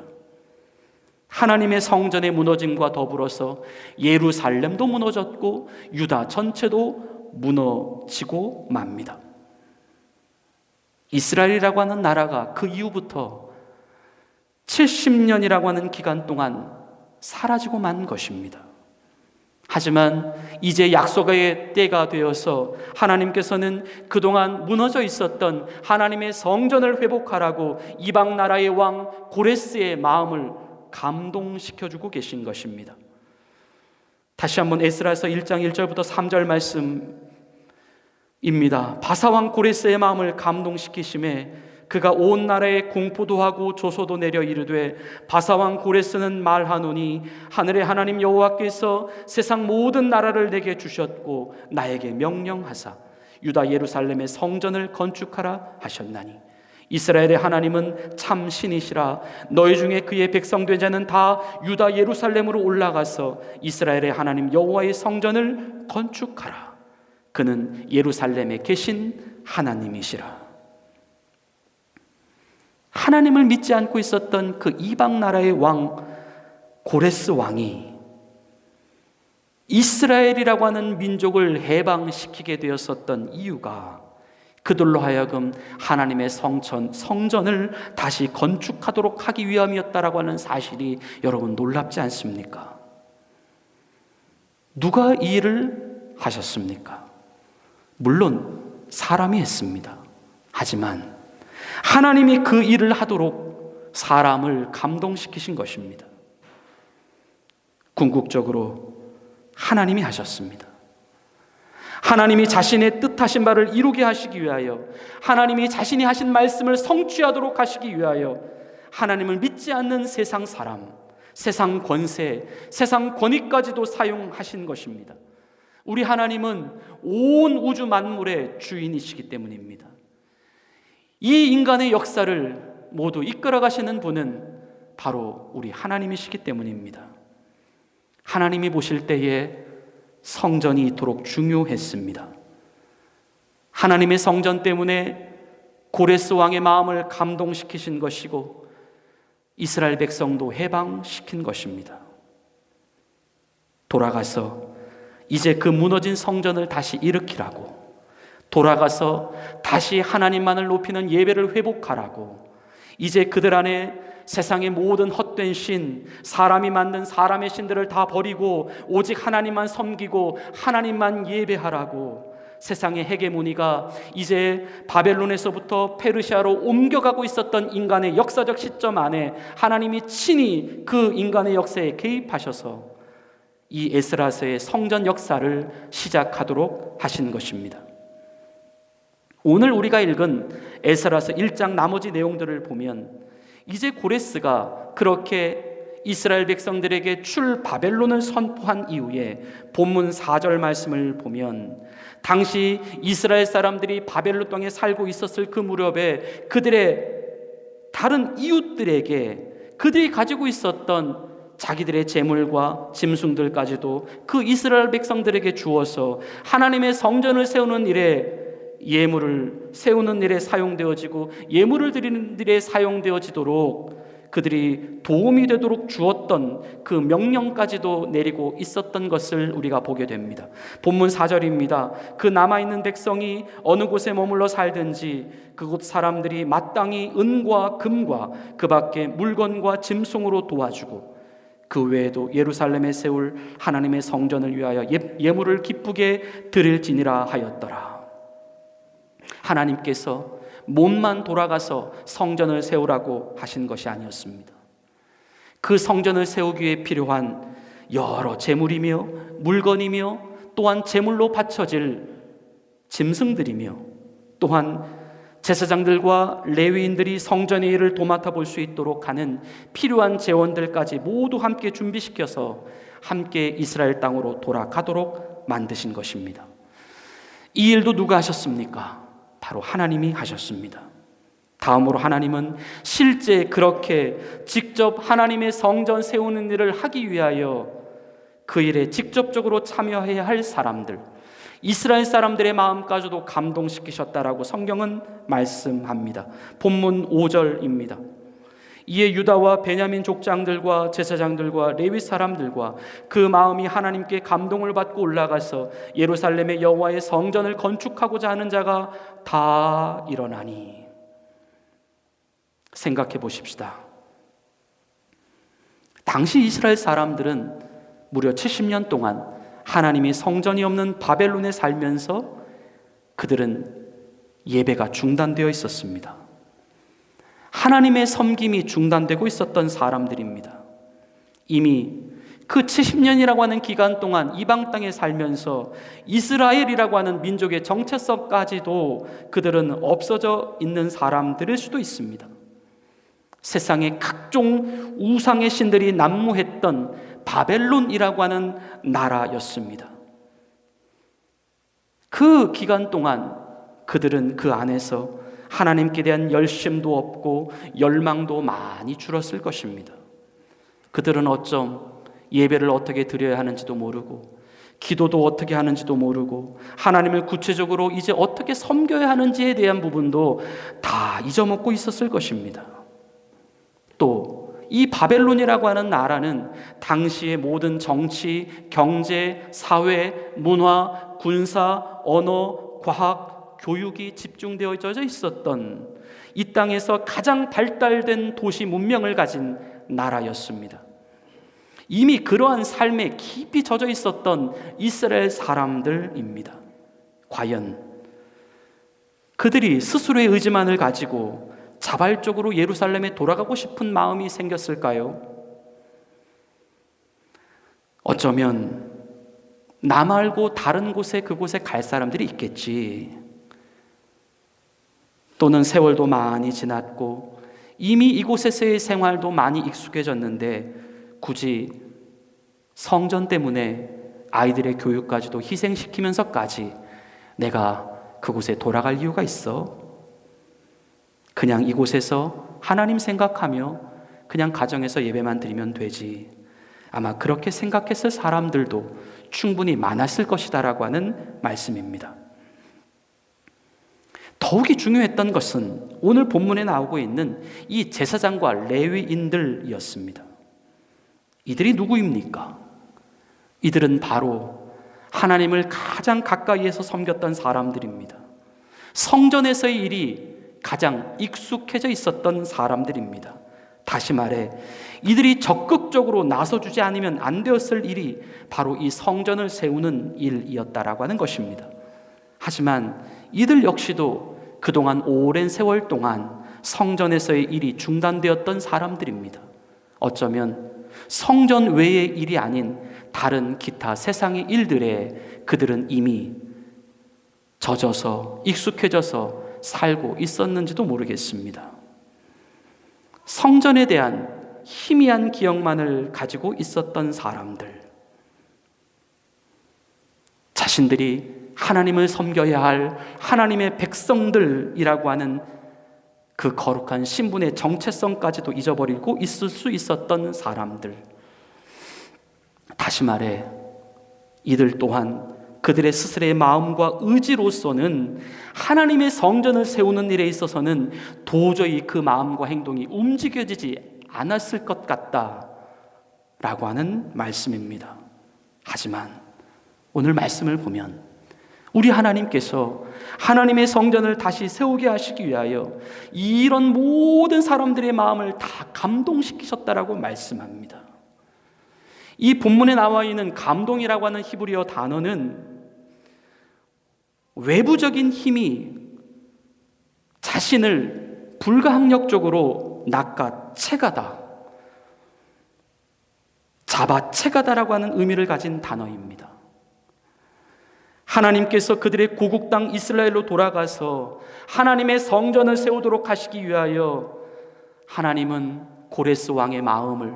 하나님의 성전의 무너짐과 더불어서 예루살렘도 무너졌고 유다 전체도 무너지고 맙니다. 이스라엘이라고 하는 나라가 그 이후부터 70년이라고 하는 기간 동안 사라지고 만 것입니다. 하지만 이제 약속의 때가 되어서 하나님께서는 그동안 무너져 있었던 하나님의 성전을 회복하라고 이방 나라의 왕 고레스의 마음을 감동시켜주고 계신 것입니다. 다시 한번 에스라서 1장 1절부터 3절 말씀입니다. 바사왕 고레스의 마음을 감동시키심에 그가 온 나라에 공포도 하고 조소도 내려 이르되 바사왕 고레스는 말하노니 하늘의 하나님 여호와께서 세상 모든 나라를 내게 주셨고 나에게 명령하사 유다 예루살렘의 성전을 건축하라 하셨나니 이스라엘의 하나님은 참 신이시라. 너희 중에 그의 백성 된 자는 다 유다 예루살렘으로 올라가서 이스라엘의 하나님 여호와의 성전을 건축하라. 그는 예루살렘에 계신 하나님이시라. 하나님을 믿지 않고 있었던 그 이방 나라의 왕 고레스 왕이 이스라엘이라고 하는 민족을 해방시키게 되었었던 이유가 그들로 하여금 하나님의 성전을 다시 건축하도록 하기 위함이었다라고 하는 사실이 여러분 놀랍지 않습니까? 누가 이 일을 하셨습니까? 물론 사람이 했습니다. 하지만 하나님이 그 일을 하도록 사람을 감동시키신 것입니다. 궁극적으로 하나님이 하셨습니다. 하나님이 자신의 뜻하신 바를 이루게 하시기 위하여, 하나님이 자신이 하신 말씀을 성취하도록 하시기 위하여 하나님을 믿지 않는 세상 사람, 세상 권세, 세상 권위까지도 사용하신 것입니다. 우리 하나님은 온 우주 만물의 주인이시기 때문입니다. 이 인간의 역사를 모두 이끌어 가시는 분은 바로 우리 하나님이시기 때문입니다. 하나님이 보실 때에 성전이 이토록 중요했습니다. 하나님의 성전 때문에 고레스 왕의 마음을 감동시키신 것이고 이스라엘 백성도 해방시킨 것입니다. 돌아가서 이제 그 무너진 성전을 다시 일으키라고, 돌아가서 다시 하나님만을 높이는 예배를 회복하라고, 이제 그들 안에 세상의 모든 헛된 신, 사람이 만든 사람의 신들을 다 버리고 오직 하나님만 섬기고 하나님만 예배하라고, 세상의 헤게모니가 이제 바벨론에서부터 페르시아로 옮겨가고 있었던 인간의 역사적 시점 안에 하나님이 친히 그 인간의 역사에 개입하셔서 이 에스라서의 성전 역사를 시작하도록 하신 것입니다. 오늘 우리가 읽은 에스라서 1장 나머지 내용들을 보면 이제 고레스가 그렇게 이스라엘 백성들에게 출 바벨론을 선포한 이후에 본문 4절 말씀을 보면 당시 이스라엘 사람들이 바벨론 땅에 살고 있었을 그 무렵에 그들의 다른 이웃들에게 그들이 가지고 있었던 자기들의 재물과 짐승들까지도 그 이스라엘 백성들에게 주어서 하나님의 성전을 세우는 일에 예물을 세우는 일에 사용되어지고 예물을 드리는 일에 사용되어지도록 그들이 도움이 되도록 주었던 그 명령까지도 내리고 있었던 것을 우리가 보게 됩니다. 본문 4절입니다. 그 남아있는 백성이 어느 곳에 머물러 살든지 그곳 사람들이 마땅히 은과 금과 그 밖에 물건과 짐승으로 도와주고 그 외에도 예루살렘에 세울 하나님의 성전을 위하여 예물을 기쁘게 드릴지니라 하였더라. 하나님께서 몸만 돌아가서 성전을 세우라고 하신 것이 아니었습니다. 그 성전을 세우기 위해 필요한 여러 재물이며 물건이며 또한 재물로 바쳐질 짐승들이며 또한 제사장들과 레위인들이 성전의 일을 도맡아 볼 수 있도록 하는 필요한 재원들까지 모두 함께 준비시켜서 함께 이스라엘 땅으로 돌아가도록 만드신 것입니다. 이 일도 누가 하셨습니까? 바로 하나님이 하셨습니다. 다음으로 하나님은 실제 그렇게 직접 하나님의 성전 세우는 일을 하기 위하여 그 일에 직접적으로 참여해야 할 사람들, 이스라엘 사람들의 마음까지도 감동시키셨다라고 성경은 말씀합니다. 본문 5절입니다. 이에 유다와 베냐민 족장들과 제사장들과 레위 사람들과 그 마음이 하나님께 감동을 받고 올라가서 예루살렘의 여호와의 성전을 건축하고자 하는 자가 다 일어나니. 생각해 보십시다. 당시 이스라엘 사람들은 무려 70년 동안 하나님이 성전이 없는 바벨론에 살면서 그들은 예배가 중단되어 있었습니다. 하나님의 섬김이 중단되고 있었던 사람들입니다. 이미 그 70년이라고 하는 기간 동안 이방 땅에 살면서 이스라엘이라고 하는 민족의 정체성까지도 그들은 없어져 있는 사람들일 수도 있습니다. 세상에 각종 우상의 신들이 난무했던 바벨론이라고 하는 나라였습니다. 그 기간 동안 그들은 그 안에서 하나님께 대한 열심도 없고 열망도 많이 줄었을 것입니다. 그들은 어쩜 예배를 어떻게 드려야 하는지도 모르고 기도도 어떻게 하는지도 모르고 하나님을 구체적으로 이제 어떻게 섬겨야 하는지에 대한 부분도 다 잊어먹고 있었을 것입니다. 또 이 바벨론이라고 하는 나라는 당시의 모든 정치, 경제, 사회, 문화, 군사, 언어, 과학, 교육이 집중되어져 있었던 이 땅에서 가장 발달된 도시 문명을 가진 나라였습니다. 이미 그러한 삶에 깊이 젖어 있었던 이스라엘 사람들입니다. 과연 그들이 스스로의 의지만을 가지고 자발적으로 예루살렘에 돌아가고 싶은 마음이 생겼을까요? 어쩌면 나 말고 다른 곳에 그곳에 갈 사람들이 있겠지. 또는 세월도 많이 지났고 이미 이곳에서의 생활도 많이 익숙해졌는데 굳이 성전 때문에 아이들의 교육까지도 희생시키면서까지 내가 그곳에 돌아갈 이유가 있어? 그냥 이곳에서 하나님 생각하며 그냥 가정에서 예배만 드리면 되지. 아마 그렇게 생각했을 사람들도 충분히 많았을 것이다라고 하는 말씀입니다. 더욱이 중요했던 것은 오늘 본문에 나오고 있는 이 제사장과 레위인들이었습니다. 이들이 누구입니까? 이들은 바로 하나님을 가장 가까이에서 섬겼던 사람들입니다. 성전에서의 일이 가장 익숙해져 있었던 사람들입니다. 다시 말해 이들이 적극적으로 나서주지 않으면 안 되었을 일이 바로 이 성전을 세우는 일이었다라고 하는 것입니다. 하지만 이들 역시도 그동안 오랜 세월 동안 성전에서의 일이 중단되었던 사람들입니다. 어쩌면 성전 외의 일이 아닌 다른 기타 세상의 일들에 그들은 이미 젖어서 익숙해져서 살고 있었는지도 모르겠습니다. 성전에 대한 희미한 기억만을 가지고 있었던 사람들, 자신들이 하나님을 섬겨야 할 하나님의 백성들이라고 하는 그 거룩한 신분의 정체성까지도 잊어버리고 있을 수 있었던 사람들. 다시 말해 이들 또한 그들의 스스로의 마음과 의지로서는 하나님의 성전을 세우는 일에 있어서는 도저히 그 마음과 행동이 움직여지지 않았을 것 같다라고 하는 말씀입니다. 하지만 오늘 말씀을 보면 우리 하나님께서 하나님의 성전을 다시 세우게 하시기 위하여 이런 모든 사람들의 마음을 다 감동시키셨다라고 말씀합니다. 이 본문에 나와 있는 감동이라고 하는 히브리어 단어는 외부적인 힘이 자신을 불가항력적으로 낚아채가다, 잡아채가다라고 하는 의미를 가진 단어입니다. 하나님께서 그들의 고국 땅 이스라엘로 돌아가서 하나님의 성전을 세우도록 하시기 위하여 하나님은 고레스 왕의 마음을,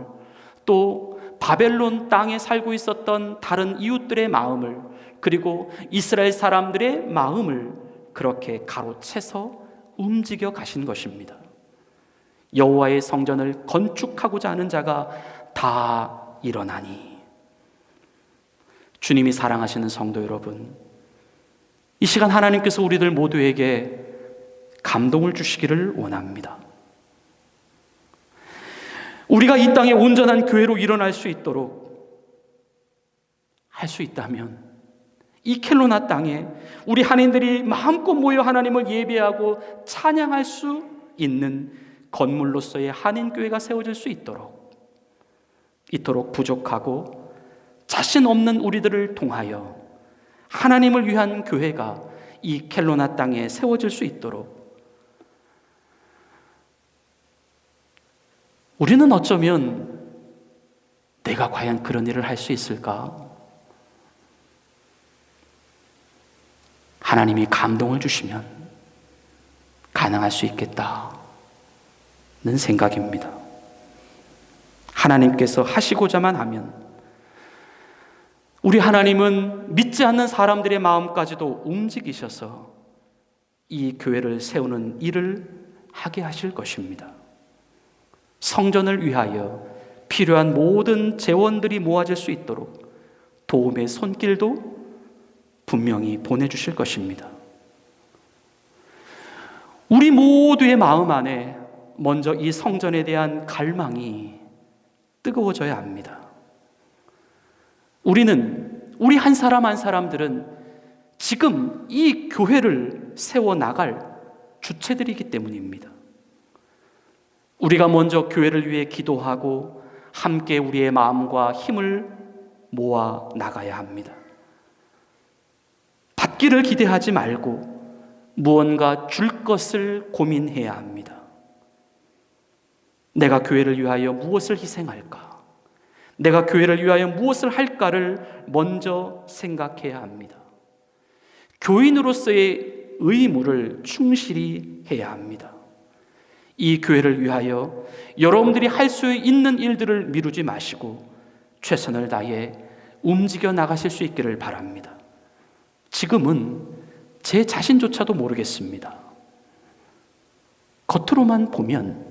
또 바벨론 땅에 살고 있었던 다른 이웃들의 마음을, 그리고 이스라엘 사람들의 마음을 그렇게 가로채서 움직여 가신 것입니다. 여호와의 성전을 건축하고자 하는 자가 다 일어나니. 주님이 사랑하시는 성도 여러분, 이 시간 하나님께서 우리들 모두에게 감동을 주시기를 원합니다. 우리가 이 땅에 온전한 교회로 일어날 수 있도록 할 수 있다면 이 켈로나 땅에 우리 한인들이 마음껏 모여 하나님을 예배하고 찬양할 수 있는 건물로서의 한인교회가 세워질 수 이토록 부족하고 자신 없는 우리들을 통하여 하나님을 위한 교회가 이 켈로나 땅에 세워질 수 있도록 우리는 어쩌면 내가 과연 그런 일을 할 수 있을까? 하나님이 감동을 주시면 가능할 수 있겠다는 생각입니다. 하나님께서 하시고자만 하면 우리 하나님은 믿지 않는 사람들의 마음까지도 움직이셔서 이 교회를 세우는 일을 하게 하실 것입니다. 성전을 위하여 필요한 모든 재원들이 모아질 수 있도록 도움의 손길도 분명히 보내주실 것입니다. 우리 모두의 마음 안에 먼저 이 성전에 대한 갈망이 뜨거워져야 합니다. 우리 한 사람 한 사람들은 지금 이 교회를 세워나갈 주체들이기 때문입니다. 우리가 먼저 교회를 위해 기도하고 함께 우리의 마음과 힘을 모아 나가야 합니다. 받기를 기대하지 말고 무언가 줄 것을 고민해야 합니다. 내가 교회를 위하여 무엇을 희생할까? 내가 교회를 위하여 무엇을 할까를 먼저 생각해야 합니다. 교인으로서의 의무를 충실히 해야 합니다. 이 교회를 위하여 여러분들이 할 수 있는 일들을 미루지 마시고 최선을 다해 움직여 나가실 수 있기를 바랍니다. 지금은 제 자신조차도 모르겠습니다. 겉으로만 보면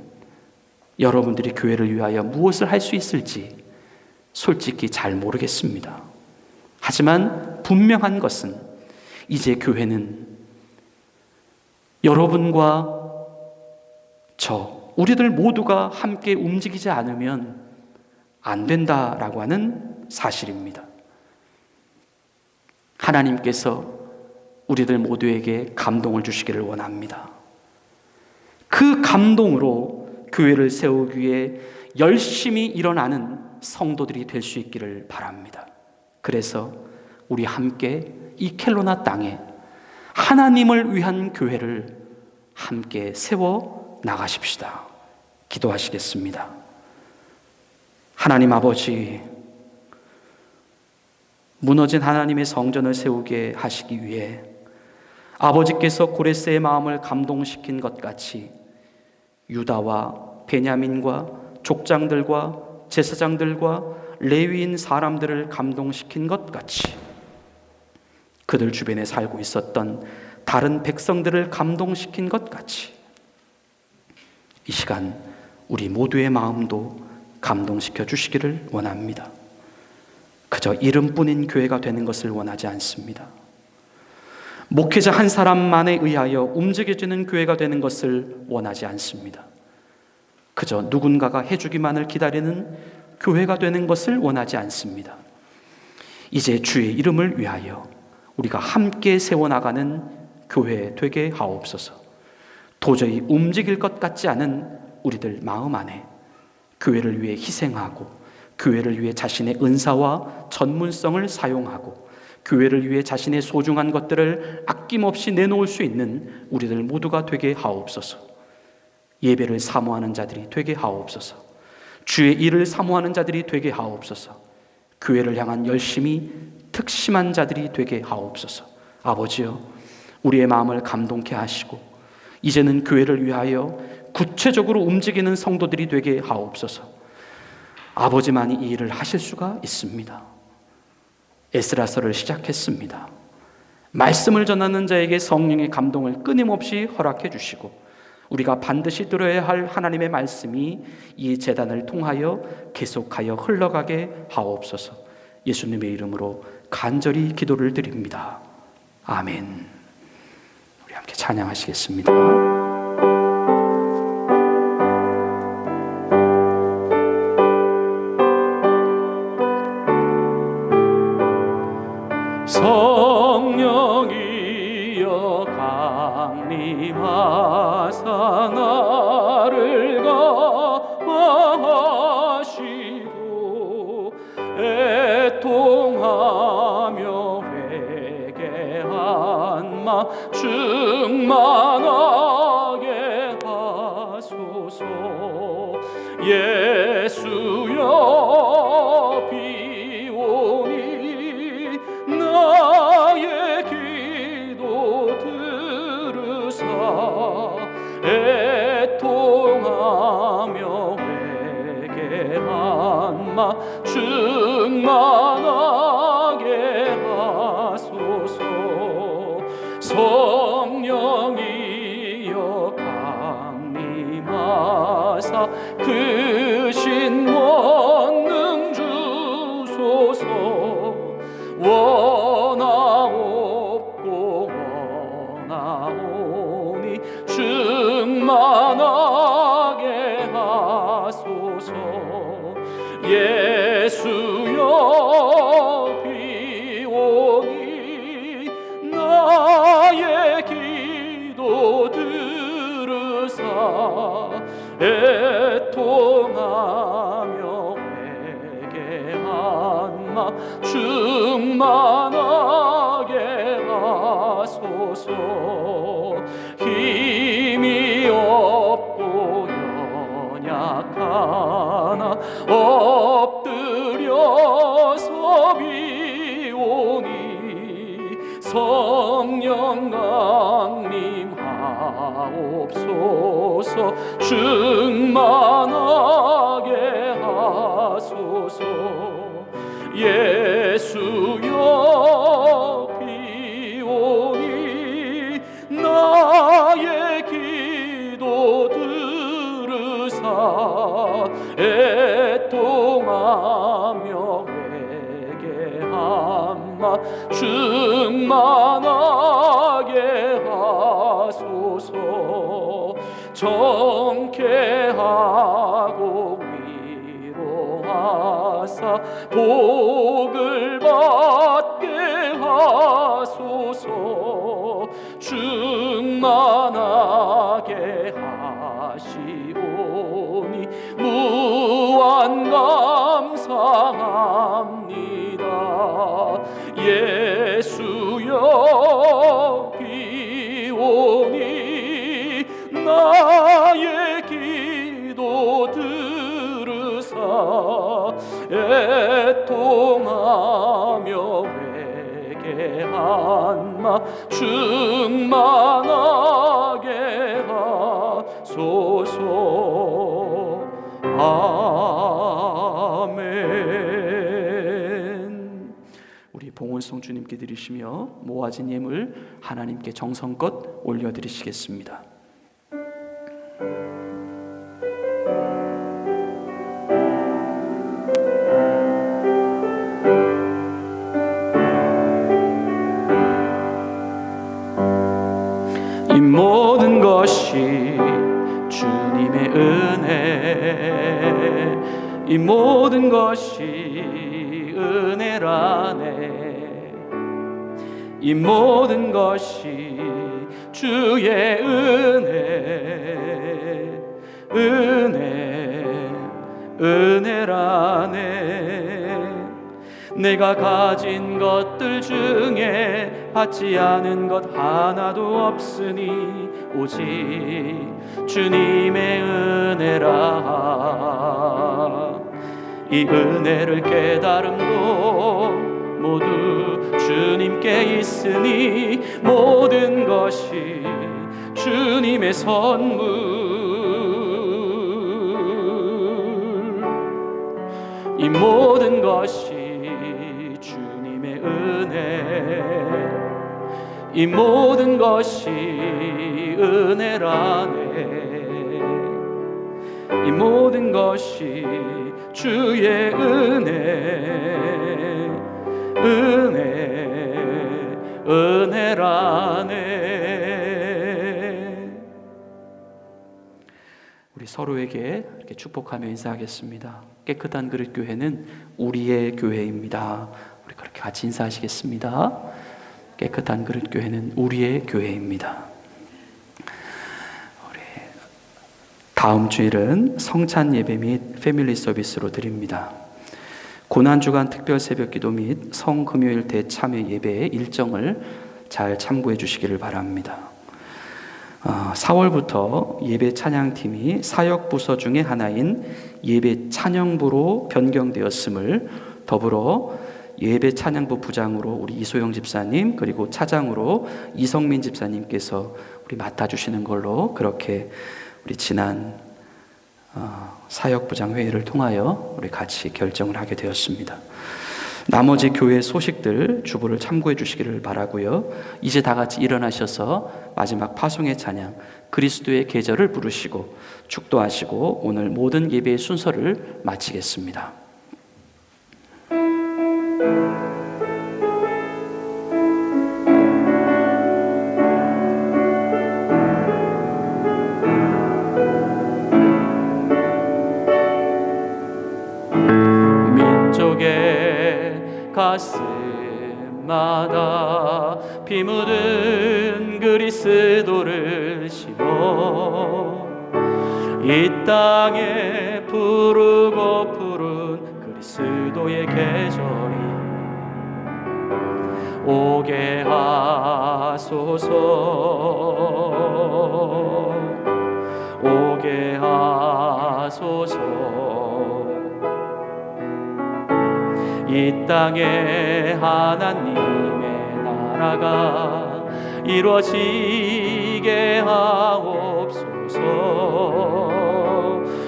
여러분들이 교회를 위하여 무엇을 할 수 있을지 솔직히 잘 모르겠습니다. 하지만 분명한 것은 이제 교회는 여러분과 우리들 모두가 함께 움직이지 않으면 안 된다라고 하는 사실입니다. 하나님께서 우리들 모두에게 감동을 주시기를 원합니다. 그 감동으로 교회를 세우기 위해 열심히 일어나는 성도들이 될 수 있기를 바랍니다. 그래서 우리 함께 이 켈로나 땅에 하나님을 위한 교회를 함께 세워 나가십시다. 기도하시겠습니다. 하나님 아버지, 무너진 하나님의 성전을 세우게 하시기 위해 아버지께서 고레스의 마음을 감동시킨 것 같이 유다와 베냐민과 족장들과 제사장들과 레위인 사람들을 감동시킨 것 같이 그들 주변에 살고 있었던 다른 백성들을 감동시킨 것 같이 이 시간 우리 모두의 마음도 감동시켜 주시기를 원합니다. 그저 이름뿐인 교회가 되는 것을 원하지 않습니다. 목회자 한 사람만에 의하여 움직여지는 교회가 되는 것을 원하지 않습니다. 그저 누군가가 해주기만을 기다리는 교회가 되는 것을 원하지 않습니다. 이제 주의 이름을 위하여 우리가 함께 세워나가는 교회 되게 하옵소서. 도저히 움직일 것 같지 않은 우리들 마음 안에 교회를 위해 희생하고 교회를 위해 자신의 은사와 전문성을 사용하고 교회를 위해 자신의 소중한 것들을 아낌없이 내놓을 수 있는 우리들 모두가 되게 하옵소서. 예배를 사모하는 자들이 되게 하옵소서. 주의 일을 사모하는 자들이 되게 하옵소서. 교회를 향한 열심이 특심한 자들이 되게 하옵소서. 아버지여, 우리의 마음을 감동케 하시고 이제는 교회를 위하여 구체적으로 움직이는 성도들이 되게 하옵소서. 아버지만이 이 일을 하실 수가 있습니다. 에스라서를 시작했습니다. 말씀을 전하는 자에게 성령의 감동을 끊임없이 허락해 주시고 우리가 반드시 들어야 할 하나님의 말씀이 이 제단을 통하여 계속하여 흘러가게 하옵소서. 예수님의 이름으로 간절히 기도를 드립니다. 아멘. 우리 함께 찬양하시겠습니다. 성령이여 강림하사 나를 감화하시고 애통하며 회개한 마 충만하게 하소서. 예수여 비오니 나의 기도 들으사 애통하며 회개한 마 충만하게 하소서. 성령이여 강림하사 그 신 원능 주소서. 원하옵고 원하오니 충만하게 하소서. 예수여 비오니 나의 기도 들으사 애통하며 회개한 마 충만하게 하소서. 힘이 없고 연약하나 엎드려서 비오니 성령 강림하옵소서. 충만하게 하소서. 예수여 비오니 나의 기도 들으사 애통하며 회개한 마 충만하게 하소서. 정케하고 위로하사 복을 받게 하소서. 충만하게 하시오니 무한 감사합니다. 예수여 비오니 나의 기도 들으사 애통하며 회개한 마 충만하게 하소서. 아멘. 우리 봉헌송 주님께 드리시며 모아진 예물 하나님께 정성껏 올려드리시겠습니다. 이 모든 것이 주님의 은혜, 이 모든 것이 은혜라네. 이 모든 것이 주의 은혜, 은혜라네. 내가 가진 것들 중에 받지 않은 것 하나도 없으니 오직 주님의 은혜라. 이 은혜를 깨달음도 모두 주님께 있으니 모든 것이 주님의 선물. 이 모든 것이 주님의 은혜, 이 모든 것이 은혜라네. 이 모든 것이 주의 은혜라네. 우리 서로에게 이렇게 축복하며 인사하겠습니다. 깨끗한 그릇 교회는 우리의 교회입니다. 우리 그렇게 같이 인사하시겠습니다. 깨끗한 그릇 교회는 우리의 교회입니다. 우리 다음 주일은 성찬 예배 및 패밀리 서비스로 드립니다. 고난주간 특별 새벽기도 및 성금요일 대참회 예배의 일정을 잘 참고해 주시기를 바랍니다. 4월부터 예배 찬양팀이 사역부서 중에 하나인 예배 찬양부로 변경되었음을 더불어 예배 찬양부 부장으로 우리 이소영 집사님, 그리고 차장으로 이성민 집사님께서 우리 맡아주시는 걸로 그렇게 우리 지난 사역부장 회의를 통하여 우리 같이 결정을 하게 되었습니다. 나머지 교회 소식들 주보를 참고해 주시기를 바라고요. 이제 다 같이 일어나셔서 마지막 파송의 찬양 그리스도의 계절을 부르시고 축도하시고 오늘 모든 예배의 순서를 마치겠습니다. 가슴마다 피 묻은 그리스도를 심어 이 땅에 푸르고 푸른 그리스도의 계절이 오게 하소서. 오게 하소서. 이 땅에 하나님의 나라가 이루어지게 하옵소서.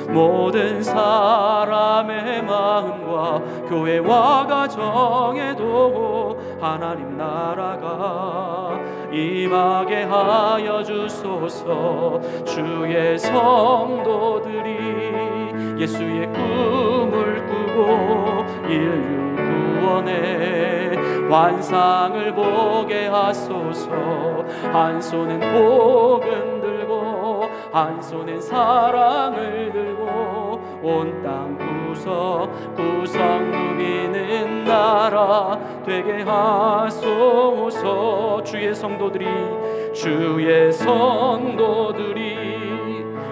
모든 사람의 마음과 교회와 가정에도 하나님 나라가 임하게 하여 주소서. 주의 성도들이 예수의 꿈을 꾸고 인류 구원의 환상을 보게 하소서. 한 손엔 복음 들고 한 손엔 사랑을 들고 온 땅 구석구석 누비는 나라 되게 하소서. 주의 성도들이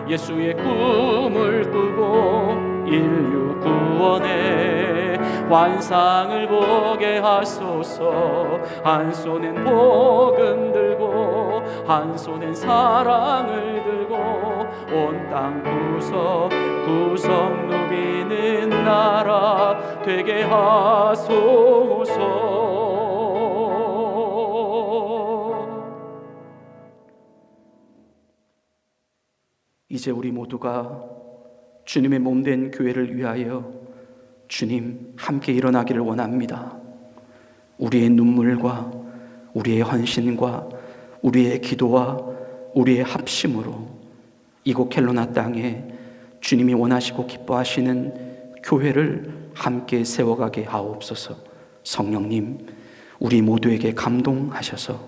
예수의 꿈을 꾸고 인류 구원의 환상을 보게 하소서. 한 손엔 복음 들고 한 손엔 사랑을 들고 온 땅 구석구석 누비는 나라 되게 하소서. 이제 우리 모두가 주님의 몸된 교회를 위하여 주님 함께 일어나기를 원합니다. 우리의 눈물과 우리의 헌신과 우리의 기도와 우리의 합심으로 이곳 켈로나 땅에 주님이 원하시고 기뻐하시는 교회를 함께 세워가게 하옵소서. 성령님, 우리 모두에게 감동하셔서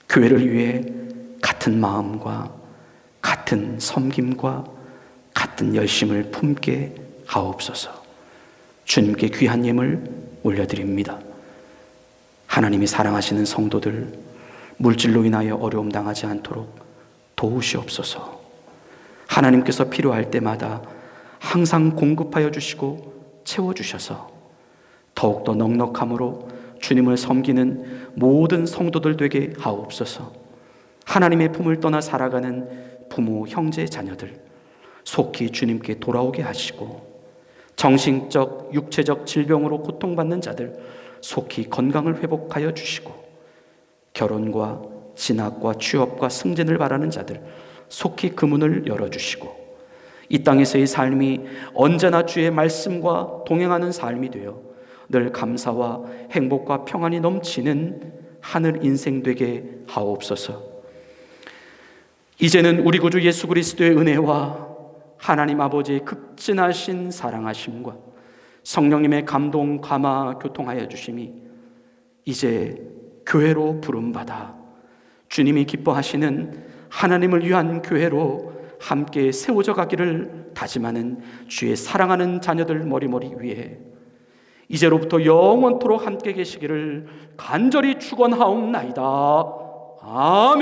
교회를 위해 같은 마음과 같은 섬김과 같은 열심을 품게 하옵소서. 주님께 귀한 예물 올려드립니다. 하나님이 사랑하시는 성도들 물질로 인하여 어려움 당하지 않도록 도우시옵소서. 하나님께서 필요할 때마다 항상 공급하여 주시고 채워주셔서 더욱더 넉넉함으로 주님을 섬기는 모든 성도들 되게 하옵소서. 하나님의 품을 떠나 살아가는 부모, 형제, 자녀들 속히 주님께 돌아오게 하시고 정신적, 육체적 질병으로 고통받는 자들 속히 건강을 회복하여 주시고 결혼과 진학과 취업과 승진을 바라는 자들 속히 그 문을 열어주시고 이 땅에서의 삶이 언제나 주의 말씀과 동행하는 삶이 되어 늘 감사와 행복과 평안이 넘치는 하늘 인생 되게 하옵소서. 이제는 우리 구주 예수 그리스도의 은혜와 하나님 아버지의 극진하신 사랑하심과 성령님의 감동, 감화, 교통하여 주심이 이제 교회로 부름받아 주님이 기뻐하시는 하나님을 위한 교회로 함께 세워져 가기를 다짐하는 주의 사랑하는 자녀들 머리머리 위에 이제로부터 영원토록 함께 계시기를 간절히 축원하옵나이다. 아멘.